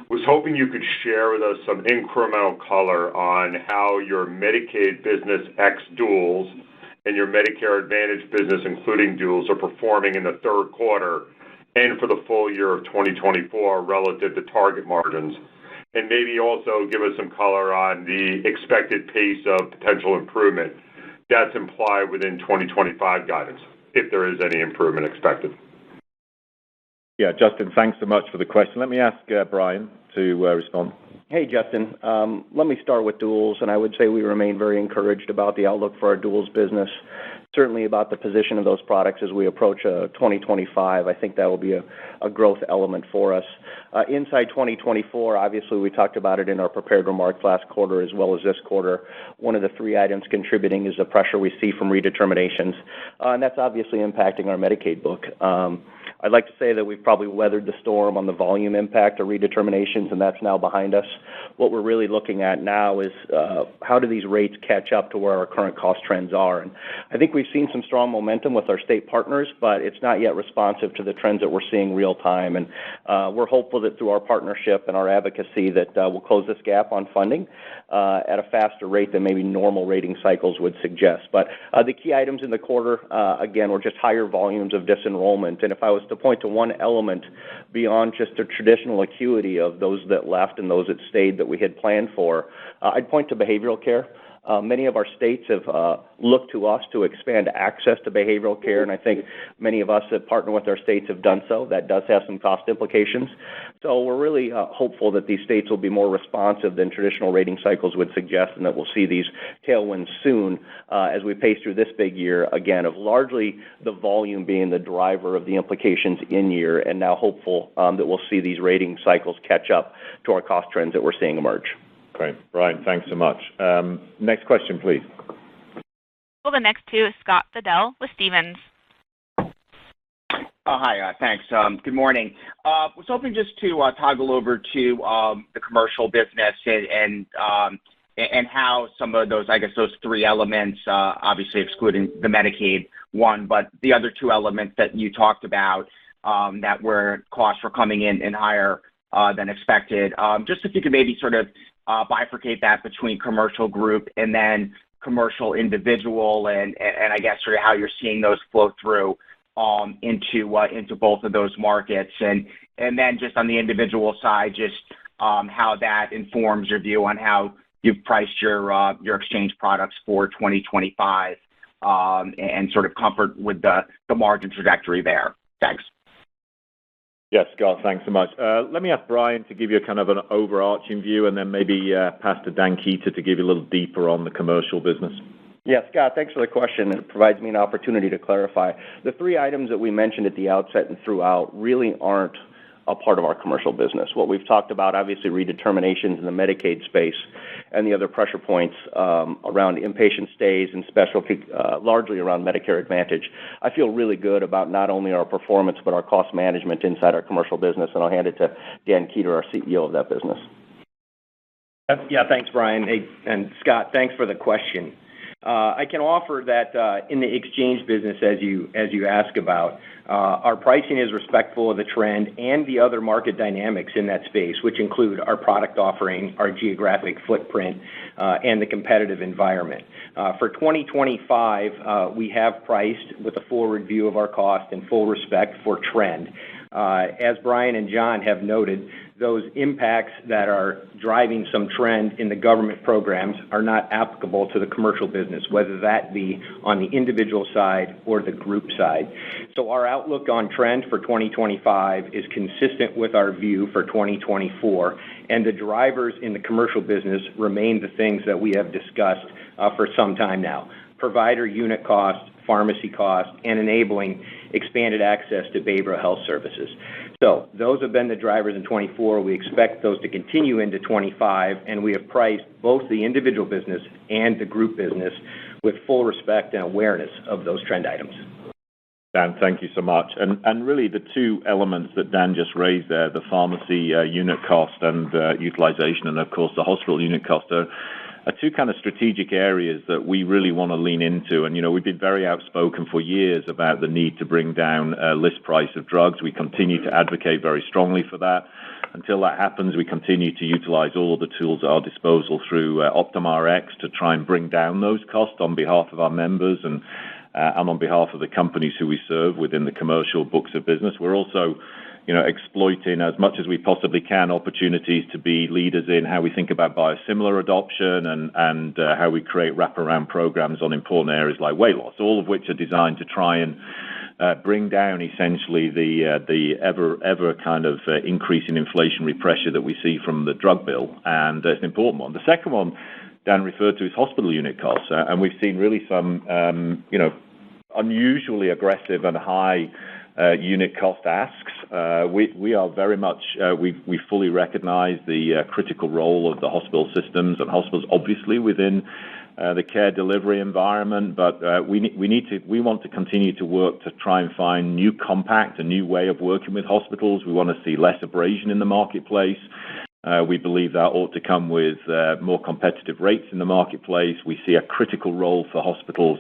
Speaker 11: was hoping you could share with us some incremental color on how your Medicaid business ex duals and your Medicare Advantage business, including duals, are performing in the third quarter and for the full year of 2024 relative to target margins. And maybe also give us some color on the expected pace of potential improvement that's implied within 2025 guidance, if there is any improvement expected.
Speaker 2: Yeah, Justin, thanks so much for the question. Let me ask Brian to respond.
Speaker 5: Hey, Justin. Let me start with duals, and I would say we remain very encouraged about the outlook for our duals business, certainly about the position of those products as we approach 2025. I think that will be a growth element for us. Inside 2024, obviously we talked about it in our prepared remarks last quarter as well as this quarter. One of the three items contributing is the pressure we see from redeterminations, and that's obviously impacting our Medicaid book. I'd like to say that we've probably weathered the storm on the volume impact of redeterminations, and that's now behind us. What we're really looking at now is how do these rates catch up to where our current cost trends are. And I think we've seen some strong momentum with our state partners, but it's not yet responsive to the trends that we're seeing real time. And we're hopeful that through our partnership and our advocacy that we'll close this gap on funding at a faster rate than maybe normal rating cycles would suggest. But the key items in the quarter, again, were just higher volumes of disenrollment. And if I was to point to one element beyond just the traditional acuity of those that left and those that stayed that we had planned for, I'd point to behavioral care. Many of our states have looked to us to expand access to behavioral care, and I think many of us that partner with our states have done so. That does have some cost implications. So we're really hopeful that these states will be more responsive than traditional rating cycles would suggest, and that we'll see these tailwinds soon as we pace through this big year, again, of largely the volume being the driver of the implications in year, and now hopeful that we'll see these rating cycles catch up to our cost trends that we're seeing emerge.
Speaker 2: Great. Brian, thanks so much. Next question, please.
Speaker 1: We'll go next to Scott Fidel with Stephens.
Speaker 12: Hi, thanks. Good morning. Was hoping just to toggle over to the commercial business and how some of those, I guess, those three elements, obviously excluding the Medicaid one, but the other two elements that you talked about that were costs were coming in higher than expected. Just if you could maybe sort of bifurcate that between commercial group and then commercial individual and I guess sort of how you're seeing those flow through into both of those markets. And then just on the individual side, just how that informs your view on how you've priced your exchange products for 2025 and sort of comfort with the margin trajectory there. Thanks.
Speaker 2: Yes, Scott, thanks so much. Let me ask Brian to give you a kind of an overarching view, and then maybe pass to Dan Keeter to give you a little deeper on the commercial business.
Speaker 5: Yeah, Scott, thanks for the question. It provides me an opportunity to clarify. The three items that we mentioned at the outset and throughout really aren't a part of our commercial business. What we've talked about, obviously, redeterminations in the Medicaid space and the other pressure points around inpatient stays and specialty, largely around Medicare Advantage. I feel really good about not only our performance, but our cost management inside our commercial business, and I'll hand it to Dan Keeter, our CEO of that business.
Speaker 3: Yeah, thanks, Brian. Hey, and Scott, thanks for the question. I can offer that in the exchange business, as you ask about, our pricing is respectful of the trend and the other market dynamics in that space, which include our product offering, our geographic footprint, and the competitive environment. For 2025, we have priced with a forward view of our cost and full respect for trend. As Brian and John have noted, those impacts that are driving some trend in the government programs are not applicable to the commercial business, whether that be on the individual side or the group side. So our outlook on trend for 2025 is consistent with our view for 2024, and the drivers in the commercial business remain the things that we have discussed for some time now: provider unit cost, pharmacy cost, and enabling expanded access to behavioral health services. So those have been the drivers in 24. We expect those to continue into 25, and we have priced both the individual business and the group business with full respect and awareness of those trend items.
Speaker 2: Dan, thank you so much. And really the two elements that Dan just raised there, the pharmacy unit cost and utilization, and of course the hospital unit cost, are two kind of strategic areas that we really want to lean into. And, we've been very outspoken for years about the need to bring down list price of drugs. We continue to advocate very strongly for that. Until that happens, we continue to utilize all of the tools at our disposal through Optum Rx to try and bring down those costs on behalf of our members and on behalf of the companies who we serve within the commercial books of business. We're also exploiting as much as we possibly can opportunities to be leaders in how we think about biosimilar adoption and how we create wraparound programs on important areas like weight loss, all of which are designed to try and bring down essentially the ever kind of increasing inflationary pressure that we see from the drug bill, and it's an important one. The second one Dan referred to is hospital unit costs, and we've seen really some unusually aggressive and high unit cost asks. We are very much, we fully recognize the critical role of the hospital systems and hospitals, obviously, within the care delivery environment, but we want to continue to work to try and find new compact, a new way of working with hospitals. We want to see less abrasion in the marketplace. We believe that ought to come with more competitive rates in the marketplace. We see a critical role for hospitals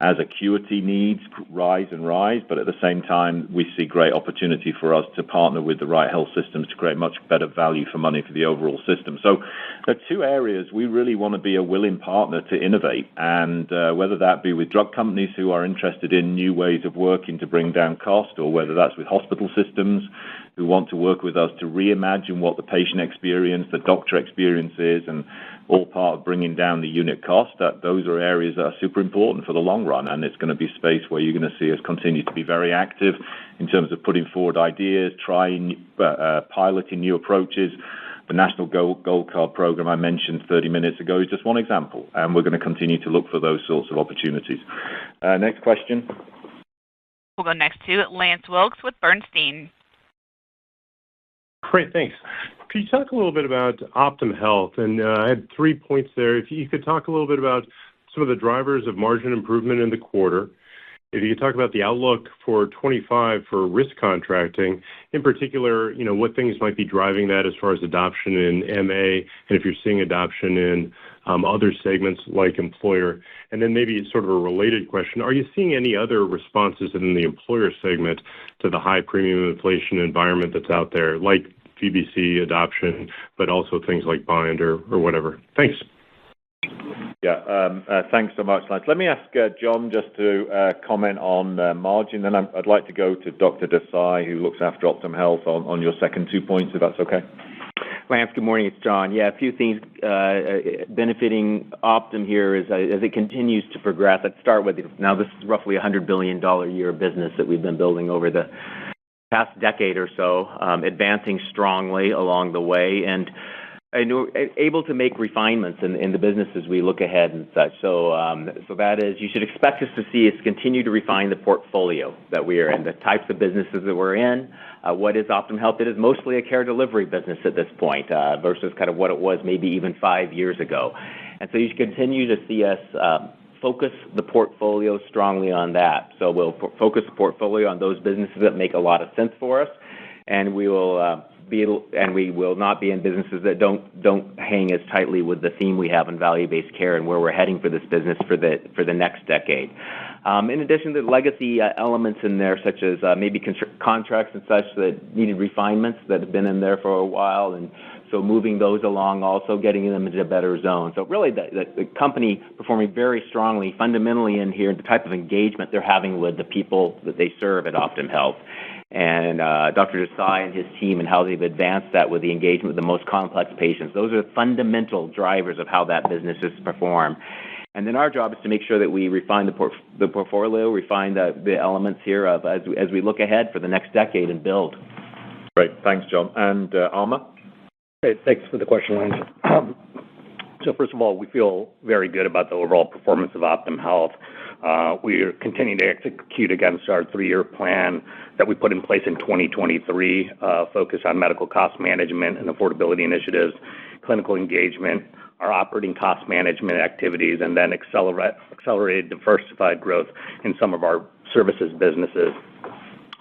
Speaker 2: as acuity needs rise, but at the same time, we see great opportunity for us to partner with the right health systems to create much better value for money for the overall system. So there are two areas we really want to be a willing partner to innovate, and whether that be with drug companies who are interested in new ways of working to bring down cost, or whether that's with hospital systems who want to work with us to reimagine what the patient experience, the doctor experience is, and all part of bringing down the unit cost. That those are areas that are super important for the long run, and it's going to be a space where you're going to see us continue to be very active in terms of putting forward ideas, trying, piloting new approaches. The National Gold Card program I mentioned 30 minutes ago is just one example, and we're going to continue to look for those sorts of opportunities. Next question.
Speaker 1: We'll go next to Lance Wilkes with Bernstein.
Speaker 13: Great, thanks. Could you talk a little bit about Optum Health? And I had 3 points there. If you could talk a little bit about some of the drivers of margin improvement in the quarter. If you could talk about the outlook for 25 for risk contracting, in particular, what things might be driving that as far as adoption in MA, and if you're seeing adoption in other segments like employer. And then maybe sort of a related question, are you seeing any other responses in the employer segment to the high premium inflation environment that's out there, like VBC adoption, but also things like bind or whatever? Thanks.
Speaker 2: Thanks so much, Lance. Let me ask John just to comment on margin, then I'd like to go to Dr. Desai, who looks after Optum Health, on your second 2 points, if that's okay.
Speaker 3: Lance, good morning. It's John. Yeah, a few things benefiting Optum here as it continues to progress. I'd start with, now this is roughly a $100 billion a year business that we've been building over the past decade or so, advancing strongly along the way, and able to make refinements in the business as we look ahead and such. So that is, you should expect us to see us continue to refine the portfolio that we are in, the types of businesses that we're in. What is Optum Health? It is mostly a care delivery business at this point versus kind of what it was maybe even 5 years ago. And so you should continue to see us focus the portfolio strongly on that. So we'll focus the portfolio on those businesses that make a lot of sense for us, and we will not be in businesses that don't hang as tightly with the theme we have in value-based care and where we're heading for this business for the next decade. In addition to the legacy elements in there, such as maybe contracts and such that needed refinements that have been in there for a while, and so moving those along, also getting them into a better zone. So really the company performing very strongly fundamentally in here, the type of engagement they're having with the people that they serve at Optum Health. And Dr. Desai and his team and how they've advanced that with the engagement with the most complex patients. Those are fundamental drivers of how that business is performed. And then our job is to make sure that we refine the portfolio, refine the elements here of as we look ahead for the next decade and build.
Speaker 2: Great. Thanks, John. And Alma?
Speaker 14: Great. Thanks for the question, Lance. So first of all, we feel very good about the overall performance of Optum Health. We are continuing to execute against our 3-year plan that we put in place in 2023, focus on medical cost management and affordability initiatives, clinical engagement, our operating cost management activities, and then accelerated diversified growth in some of our services businesses.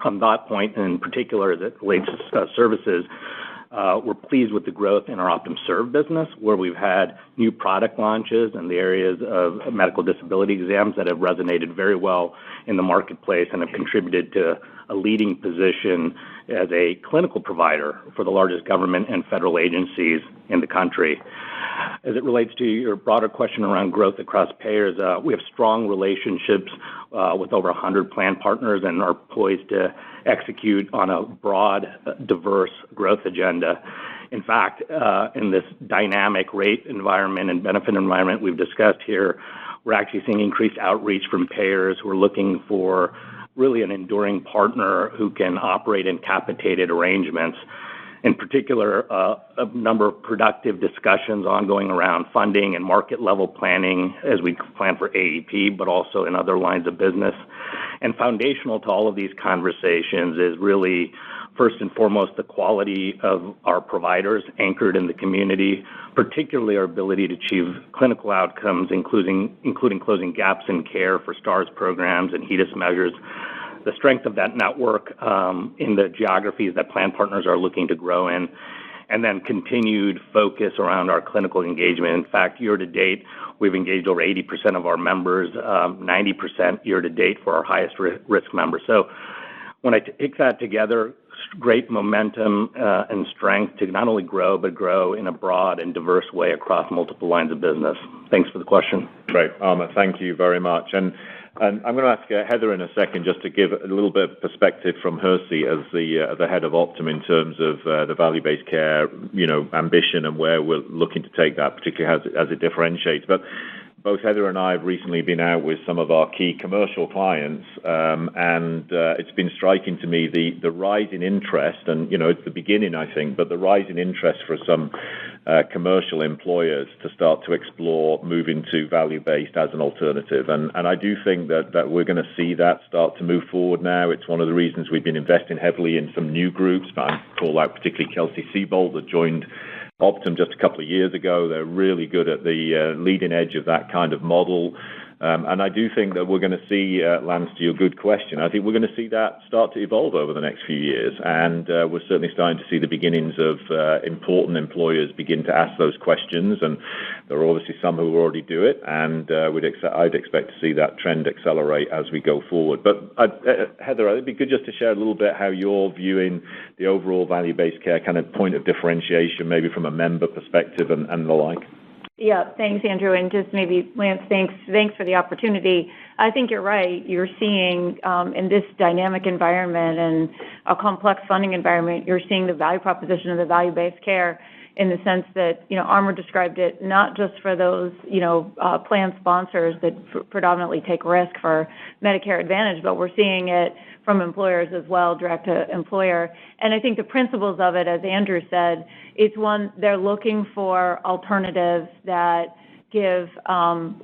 Speaker 14: On that point in particular, as it relates to services, we're pleased with the growth in our Optum Serve business, where we've had new product launches in the areas of medical disability exams that have resonated very well in the marketplace and have contributed to a leading position as a clinical provider for the largest government and federal agencies in the country. As it relates to your broader question around growth across payers, we have strong relationships with over 100 plan partners and are poised to execute on a broad, diverse growth agenda. In fact, in this dynamic rate environment and benefit environment we've discussed here, we're actually seeing increased outreach from payers who are looking for really an enduring partner who can operate in capitated arrangements. In particular, a number of productive discussions ongoing around funding and market level planning as we plan for AEP, but also in other lines of business. And foundational to all of these conversations is really, first and foremost, the quality of our providers anchored in the community, particularly our ability to achieve clinical outcomes, including closing gaps in care for STARS programs and HEDIS measures, the strength of that network in the geographies that plan partners are looking to grow in, and then continued focus around our clinical engagement. In fact, year to date, we've engaged over 80% of our members, 90% year to date for our highest risk members. So when I take that together, great momentum and strength to not only grow, but grow in a broad and diverse way across multiple lines of business. Thanks for the question.
Speaker 2: Great, Alma. Thank you very much. And I'm going to ask Heather in a second just to give a little bit of perspective from her seat as the head of Optum in terms of the value-based care, ambition and where we're looking to take that, particularly as it differentiates. But both Heather and I have recently been out with some of our key commercial clients, and it's been striking to me the rise in interest, and it's the beginning, I think, but the rise in interest for some commercial employers to start to explore moving to value-based as an alternative. And I do think that we're going to see that start to move forward now. It's one of the reasons we've been investing heavily in some new groups, but I call out particularly Kelsey Siebold that joined Optum just a couple of years ago. They're really good at the leading edge of that kind of model. And I do think that we're going to see, Lance, to your good question, I think we're going to see that start to evolve over the next few years. And we're certainly starting to see the beginnings of important employers begin to ask those questions. And there are obviously some who already do it. And I'd expect to see that trend accelerate as we go forward. But Heather, it'd be good just to share a little bit how you're viewing the overall value-based care kind of point of differentiation, maybe from a member perspective and the like.
Speaker 15: Yeah, thanks, Andrew, and just maybe Lance, thanks for the opportunity. I think you're right. You're seeing in this dynamic environment and a complex funding environment, you're seeing the value proposition of the value-based care in the sense that, Amar described it not just for those, plan sponsors that predominantly take risk for Medicare Advantage, but we're seeing it from employers as well, direct to employer. And I think the principles of it, as Andrew said, it's one, they're looking for alternatives that give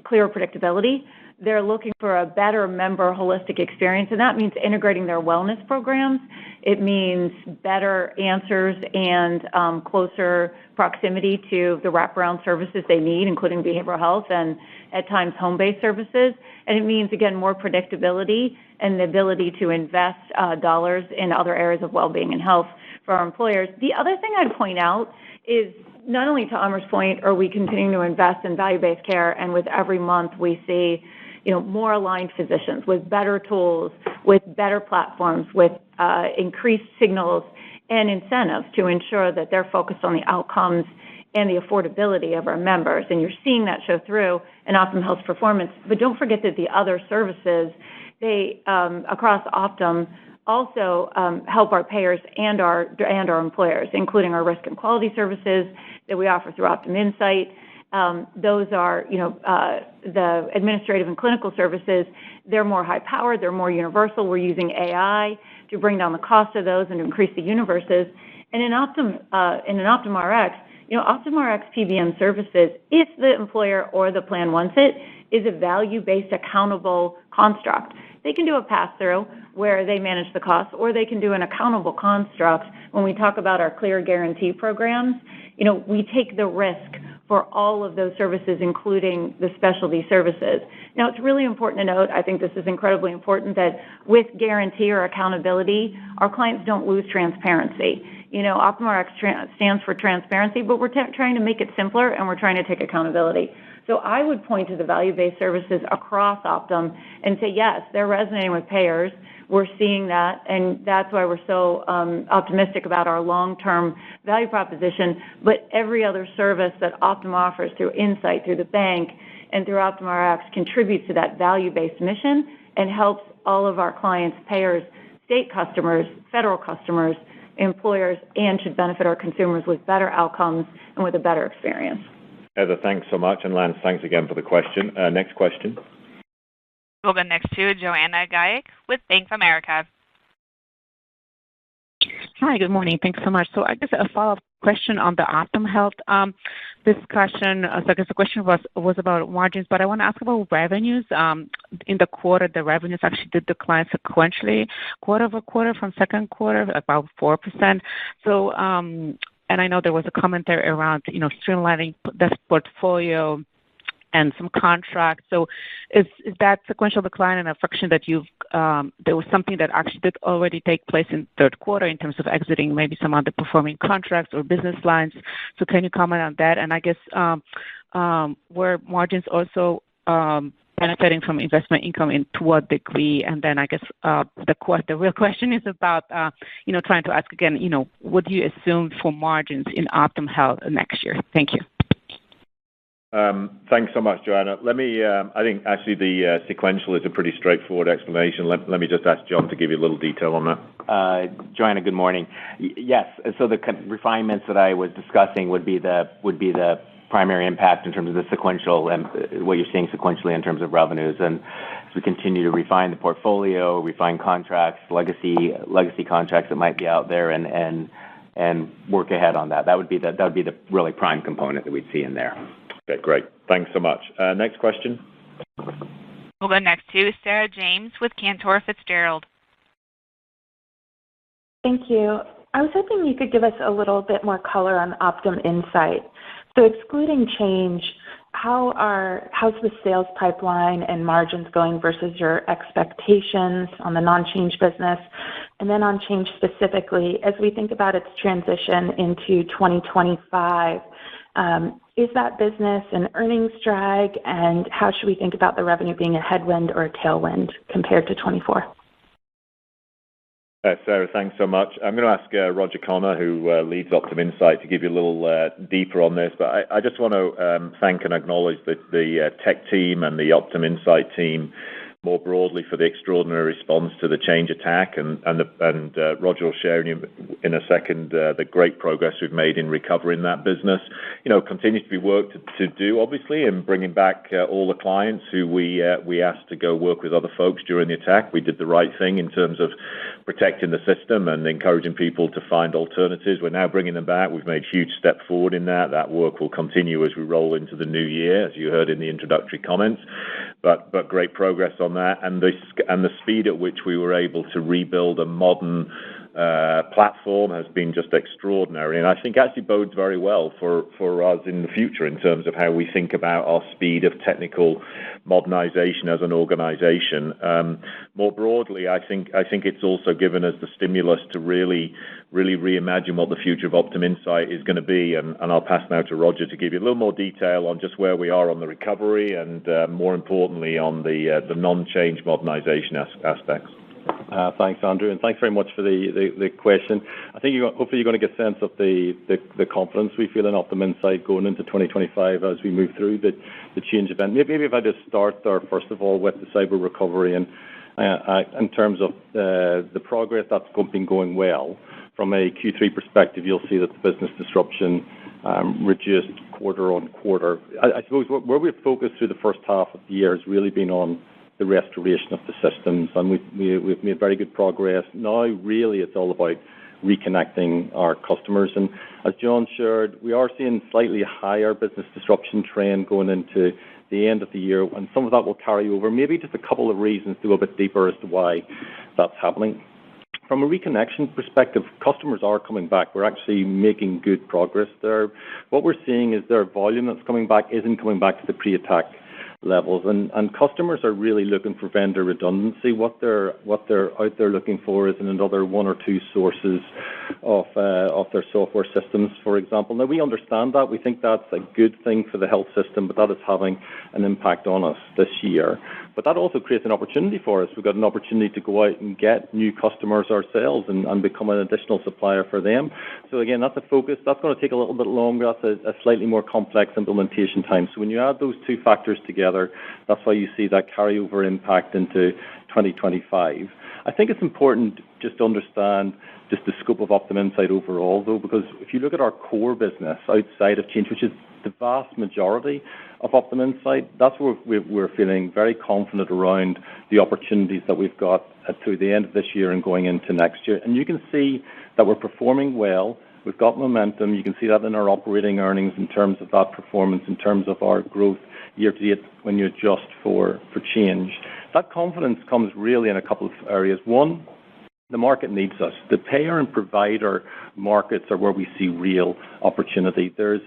Speaker 15: clear predictability. They're looking for a better member holistic experience, and that means integrating their wellness programs. It means better answers and closer proximity to the wraparound services they need, including behavioral health and at times home-based services. And it means, again, more predictability and the ability to invest dollars in other areas of well-being and health for our employers. The other thing I'd point out is not only to Amar's point are we continuing to invest in value-based care, and with every month we see more aligned physicians with better tools, with better platforms, with increased signals and incentives to ensure that they're focused on the outcomes and the affordability of our members. And you're seeing that show through in Optum Health's performance. But don't forget that the other services, they across Optum also help our payers and our employers, including our risk and quality services that we offer through Optum Insight. Those are, the administrative and clinical services. They're more high-powered. They're more universal. We're using AI to bring down the cost of those and to increase the universes. And in Optum Rx, Optum Rx PBM services, if the employer or the plan wants it, is a value-based accountable construct. They can do a pass-through where they manage the costs, or they can do an accountable construct. When we talk about our clear guarantee programs, we take the risk for all of those services, including the specialty services. Now, it's really important to note, I think this is incredibly important, that with guarantee or accountability, our clients don't lose transparency. Optum Rx stands for transparency, but we're trying to make it simpler, and we're trying to take accountability. So I would point to the value-based services across Optum and say, yes, they're resonating with payers. We're seeing that, and that's why we're so optimistic about our long-term value proposition. But every other service that Optum offers through Insight, through the bank, and through Optum Rx contributes to that value-based mission and helps all of our clients, payers, state customers, federal customers, employers, and should benefit our consumers with better outcomes and with a better experience.
Speaker 2: Heather, thanks so much, and Lance, thanks again for the question. Next question.
Speaker 1: We'll go next to Joanna Gajuk with Bank of America.
Speaker 16: Hi, good morning. Thanks so much. So I guess a follow-up question on the Optum Health discussion. So I guess the question was about margins, but I want to ask about revenues. In the quarter, the revenues actually did decline sequentially, quarter over quarter from second quarter, about 4%. So, and I know there was a commentary around, streamlining this portfolio and some contracts. So is that sequential decline and a friction that there was something that actually did already take place in third quarter in terms of exiting maybe some underperforming contracts or business lines? So can you comment on that? And I guess were margins also benefiting from investment income and to what degree? And then I guess the real question is about, trying to ask again, what do you assume for margins in Optum Health next year? Thank you.
Speaker 2: Thanks so much, Joanna. Let me, I think actually the sequential is a pretty straightforward explanation. Let me just ask John to give you a little detail on that.
Speaker 3: Joanna, good morning. Yes, so the refinements that I was discussing would be the primary impact in terms of the sequential and what you're seeing sequentially in terms of revenues. And as we continue to refine the portfolio, refine contracts, legacy contracts that might be out there, and work ahead on that. That would be the really prime component that we'd see in there.
Speaker 2: Okay, great. Thanks so much. Next question.
Speaker 1: We'll go next to Sarah James with Cantor Fitzgerald.
Speaker 17: Thank you. I was hoping you could give us a little bit more color on Optum Insight. So excluding change, how's the sales pipeline and margins going versus your expectations on the non-change business? And then on change specifically, as we think about its transition into 2025, is that business an earnings drag, and how should we think about the revenue being a headwind or a tailwind compared to 24?
Speaker 2: Sarah, thanks so much. I'm going to ask Roger Connor, who leads Optum Insight, to give you a little deeper on this. But I just want to thank and acknowledge the tech team and the Optum Insight team more broadly for the extraordinary response to the Change attack, and Roger will share in a second the great progress we've made in recovering that business. Continues to be work to do, obviously, in bringing back all the clients who we asked to go work with other folks during the attack. We did the right thing in terms of protecting the system and encouraging people to find alternatives. We're now bringing them back. We've made huge step forward in that. That work will continue as we roll into the new year, as you heard in the introductory comments. But great progress on that, and the speed at which we were able to rebuild a modern platform has been just extraordinary, and I think actually bodes very well for us in the future in terms of how we think about our speed of technical modernization as an organization. More broadly, I think it's also given us the stimulus to really reimagine what the future of Optum Insight is going to be, and I'll pass now to Roger to give you a little more detail on just where we are on the recovery and more importantly on the non-change modernization aspects.
Speaker 18: Thanks, Andrew, and thanks very much for the question. I think hopefully you're going to get a sense of the confidence we feel in Optum Insight going into 2025 as we move through the change event. Maybe if I just start there, first of all, with the cyber recovery, and in terms of the progress that's been going well. From a Q3 perspective, you'll see that the business disruption reduced quarter on quarter. I suppose where we've focused through the first half of the year has really been on the restoration of the systems, and we've made very good progress. Now, really, it's all about reconnecting our customers. And as John shared, we are seeing slightly higher business disruption trend going into the end of the year, and some of that will carry over. Maybe just a couple of reasons to go a bit deeper as to why that's happening. From a reconnection perspective, customers are coming back. We're actually making good progress there. What we're seeing is their volume that's coming back isn't coming back to the pre-attack levels, and customers are really looking for vendor redundancy. What they're out there looking for is another one or two sources of their software systems, for example. Now, we understand that. We think that's a good thing for the health system, but that is having an impact on us this year. But that also creates an opportunity for us. We've got an opportunity to go out and get new customers ourselves and become an additional supplier for them. So again, that's a focus. That's going to take a little bit longer. That's a slightly more complex implementation time. So when you add those two factors together, that's why you see that carryover impact into 2025. I think it's important just to understand just the scope of Optum Insight overall, though, because if you look at our core business outside of Change, which is the vast majority of Optum Insight, that's where we're feeling very confident around the opportunities that we've got through the end of this year and going into next year. And you can see that we're performing well. We've got momentum. You can see that in our operating earnings in terms of that performance, in terms of our growth year to date when you adjust for Change. That confidence comes really in a couple of areas. One, the market needs us. The payer and provider markets are where we see real opportunity. There's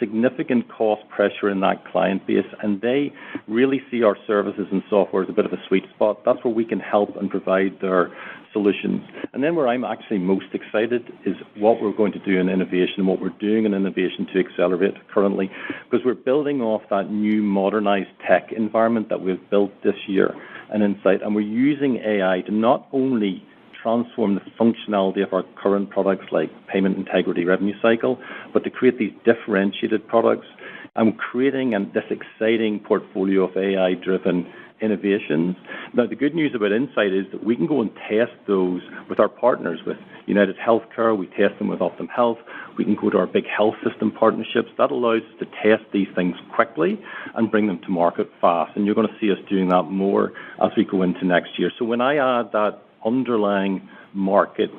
Speaker 18: significant cost pressure in that client base, and they really see our services and software as a bit of a sweet spot. That's where we can help and provide their solutions. And then where I'm actually most excited is what we're going to do in innovation and what we're doing in innovation to accelerate currently, because we're building off that new modernized tech environment that we've built this year in Insight, and we're using AI to not only transform the functionality of our current products like payment integrity, revenue cycle, but to create these differentiated products. And creating this exciting portfolio of AI-driven innovations. Now, the good news about Insight is that we can go and test those with our partners, with UnitedHealthcare. We test them with Optum Health. We can go to our big health system partnerships. That allows us to test these things quickly and bring them to market fast. And you're going to see us doing that more as we go into next year. So when I add that underlying market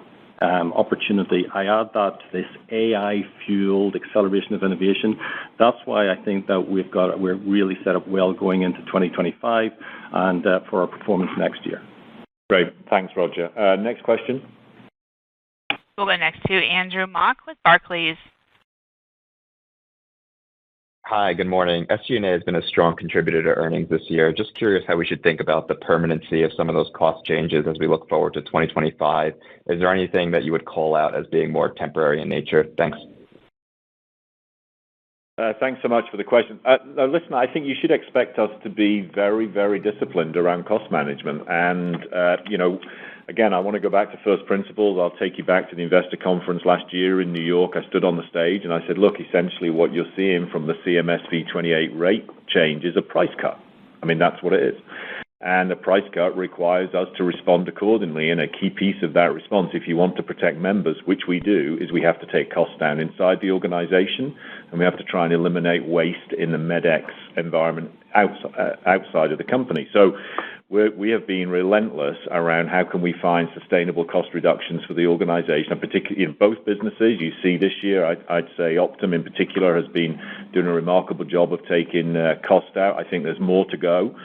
Speaker 18: opportunity, I add that to this AI-fueled acceleration of innovation. That's why I think that we're really set up well going into 2025 and for our performance next year.
Speaker 2: Great. Thanks, Roger. Next question.
Speaker 1: We'll go next to Andrew Mok with Barclays.
Speaker 19: Hi, good morning. SG&A has been a strong contributor to earnings this year. Just curious how we should think about the permanency of some of those cost changes as we look forward to 2025. Is there anything that you would call out as being more temporary in nature? Thanks.
Speaker 2: Thanks so much for the question. No, listen, I think you should expect us to be very, very disciplined around cost management. And, again, I want to go back to first principles. I'll take you back to the investor conference last year in New York. I stood on the stage and I said, look, essentially what you're seeing from the CMS V28 rate change is a price cut. I mean, that's what it is. And a price cut requires us to respond accordingly. And a key piece of that response, if you want to protect members, which we do, is we have to take costs down inside the organization, and we have to try and eliminate waste in the MedX environment outside of the company. So we have been relentless around how can we find sustainable cost reductions for the organization, and particularly in both businesses. You see this year, I'd say Optum in particular has been doing a remarkable job of taking cost out. I think there's more to go.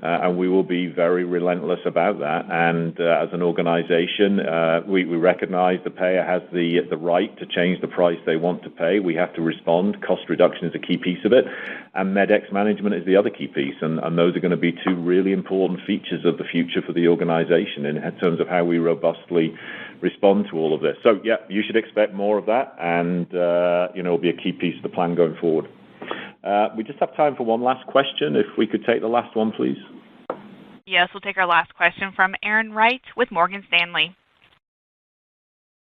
Speaker 2: And we will be very relentless about that. And as an organization, we recognize the payer has the right to change the price they want to pay. We have to respond. Cost reduction is a key piece of it. And MedX management is the other key piece. And those are going to be two really important features of the future for the organization in terms of how we robustly respond to all of this. So, yeah, you should expect more of that. And, it'll be a key piece of the plan going forward. We just have time for one last question. If we could take the last one, please.
Speaker 1: Yes, we'll take our last question from Erin Wright with Morgan Stanley.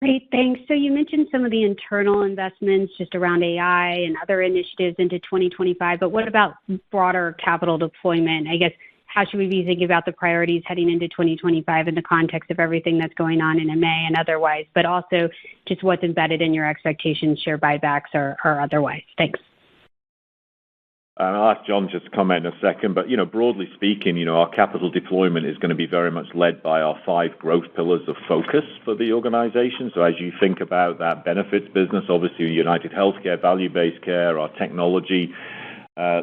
Speaker 20: Great, thanks. So you mentioned some of the internal investments just around AI and other initiatives into 2025, but what about broader capital deployment? I guess, how should we be thinking about the priorities heading into 2025 in the context of everything that's going on in MA and otherwise, but also just what's embedded in your expectations, share buybacks or otherwise? Thanks.
Speaker 2: I'll ask John just to comment in a second, but, broadly speaking, our capital deployment is going to be very much led by our 5 growth pillars of focus for the organization. So as you think about that benefits business, obviously UnitedHealthcare, value-based care, our technology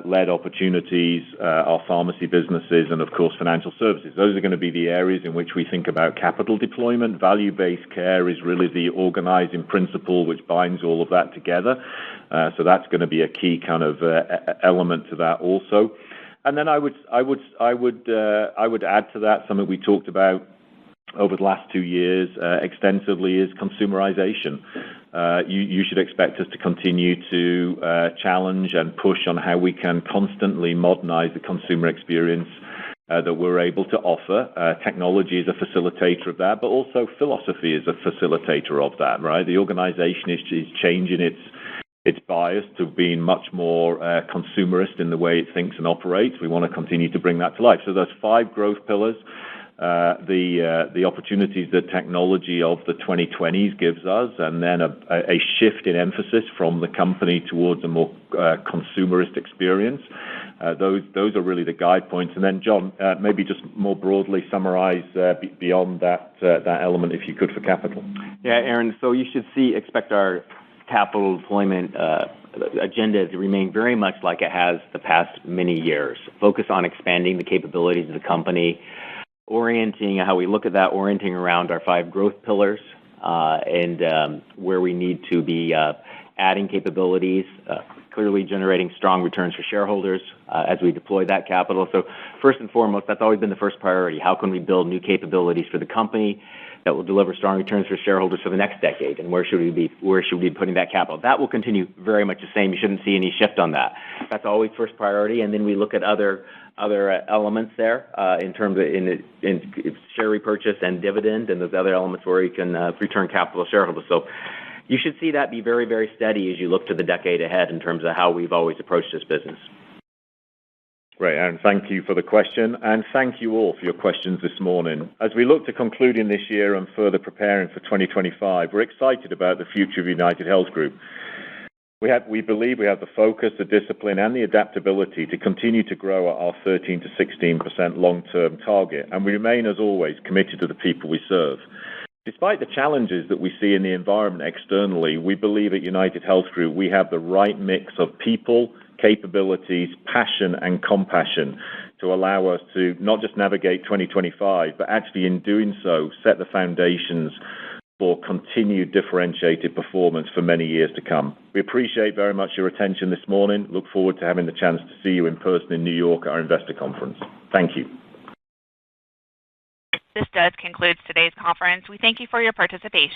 Speaker 2: led opportunities, our pharmacy businesses, and of course financial services. Those are going to be the areas in which we think about capital deployment. Value-based care is really the organizing principle which binds all of that together. So that's going to be a key kind of element to that also. And then I would add to that something we talked about over the last 2 years extensively is consumerization. You should expect us to continue to challenge and push on how we can constantly modernize the consumer experience that we're able to offer. Technology is a facilitator of that, but also philosophy is a facilitator of that, right? The organization is changing its bias to being much more consumerist in the way it thinks and operates. We want to continue to bring that to life. So those 5 growth pillars, the opportunities that technology of the 2020s gives us, and then a shift in emphasis from the company towards a more consumerist experience. Those are really the guide points. And then, John, maybe just more broadly summarize beyond that element, if you could, for capital.
Speaker 3: Yeah, Aaron, so you should expect our capital deployment agenda to remain very much like it has the past many years. Focus on expanding the capabilities of the company, orienting how we look at that, orienting around our 5 growth pillars, and where we need to be adding capabilities, clearly generating strong returns for shareholders as we deploy that capital. So first and foremost, that's always been the first priority. How can we build new capabilities for the company that will deliver strong returns for shareholders for the next decade? And where should we be putting that capital? That will continue very much the same. You shouldn't see any shift on that. That's always first priority. And then we look at other elements there in terms of in share repurchase and dividend, and those other elements where you can return capital to shareholders. So you should see that be very, very steady as you look to the decade ahead in terms of how we've always approached this business.
Speaker 2: Great, Aaron. Thank you for the question, and thank you all for your questions this morning. As we look to concluding this year and further preparing for 2025, we're excited about the future of UnitedHealth Group. We believe we have the focus, the discipline, and the adaptability to continue to grow at our 13 to 16% long-term target, and we remain, as always, committed to the people we serve. Despite the challenges that we see in the environment externally, we believe at UnitedHealth Group we have the right mix of people, capabilities, passion, and compassion to allow us to not just navigate 2025, but actually in doing so, set the foundations for continued differentiated performance for many years to come. We appreciate very much your attention this morning. Look forward to having the chance to see you in person in New York at our investor conference. Thank you.
Speaker 1: This does conclude today's conference. We thank you for your participation.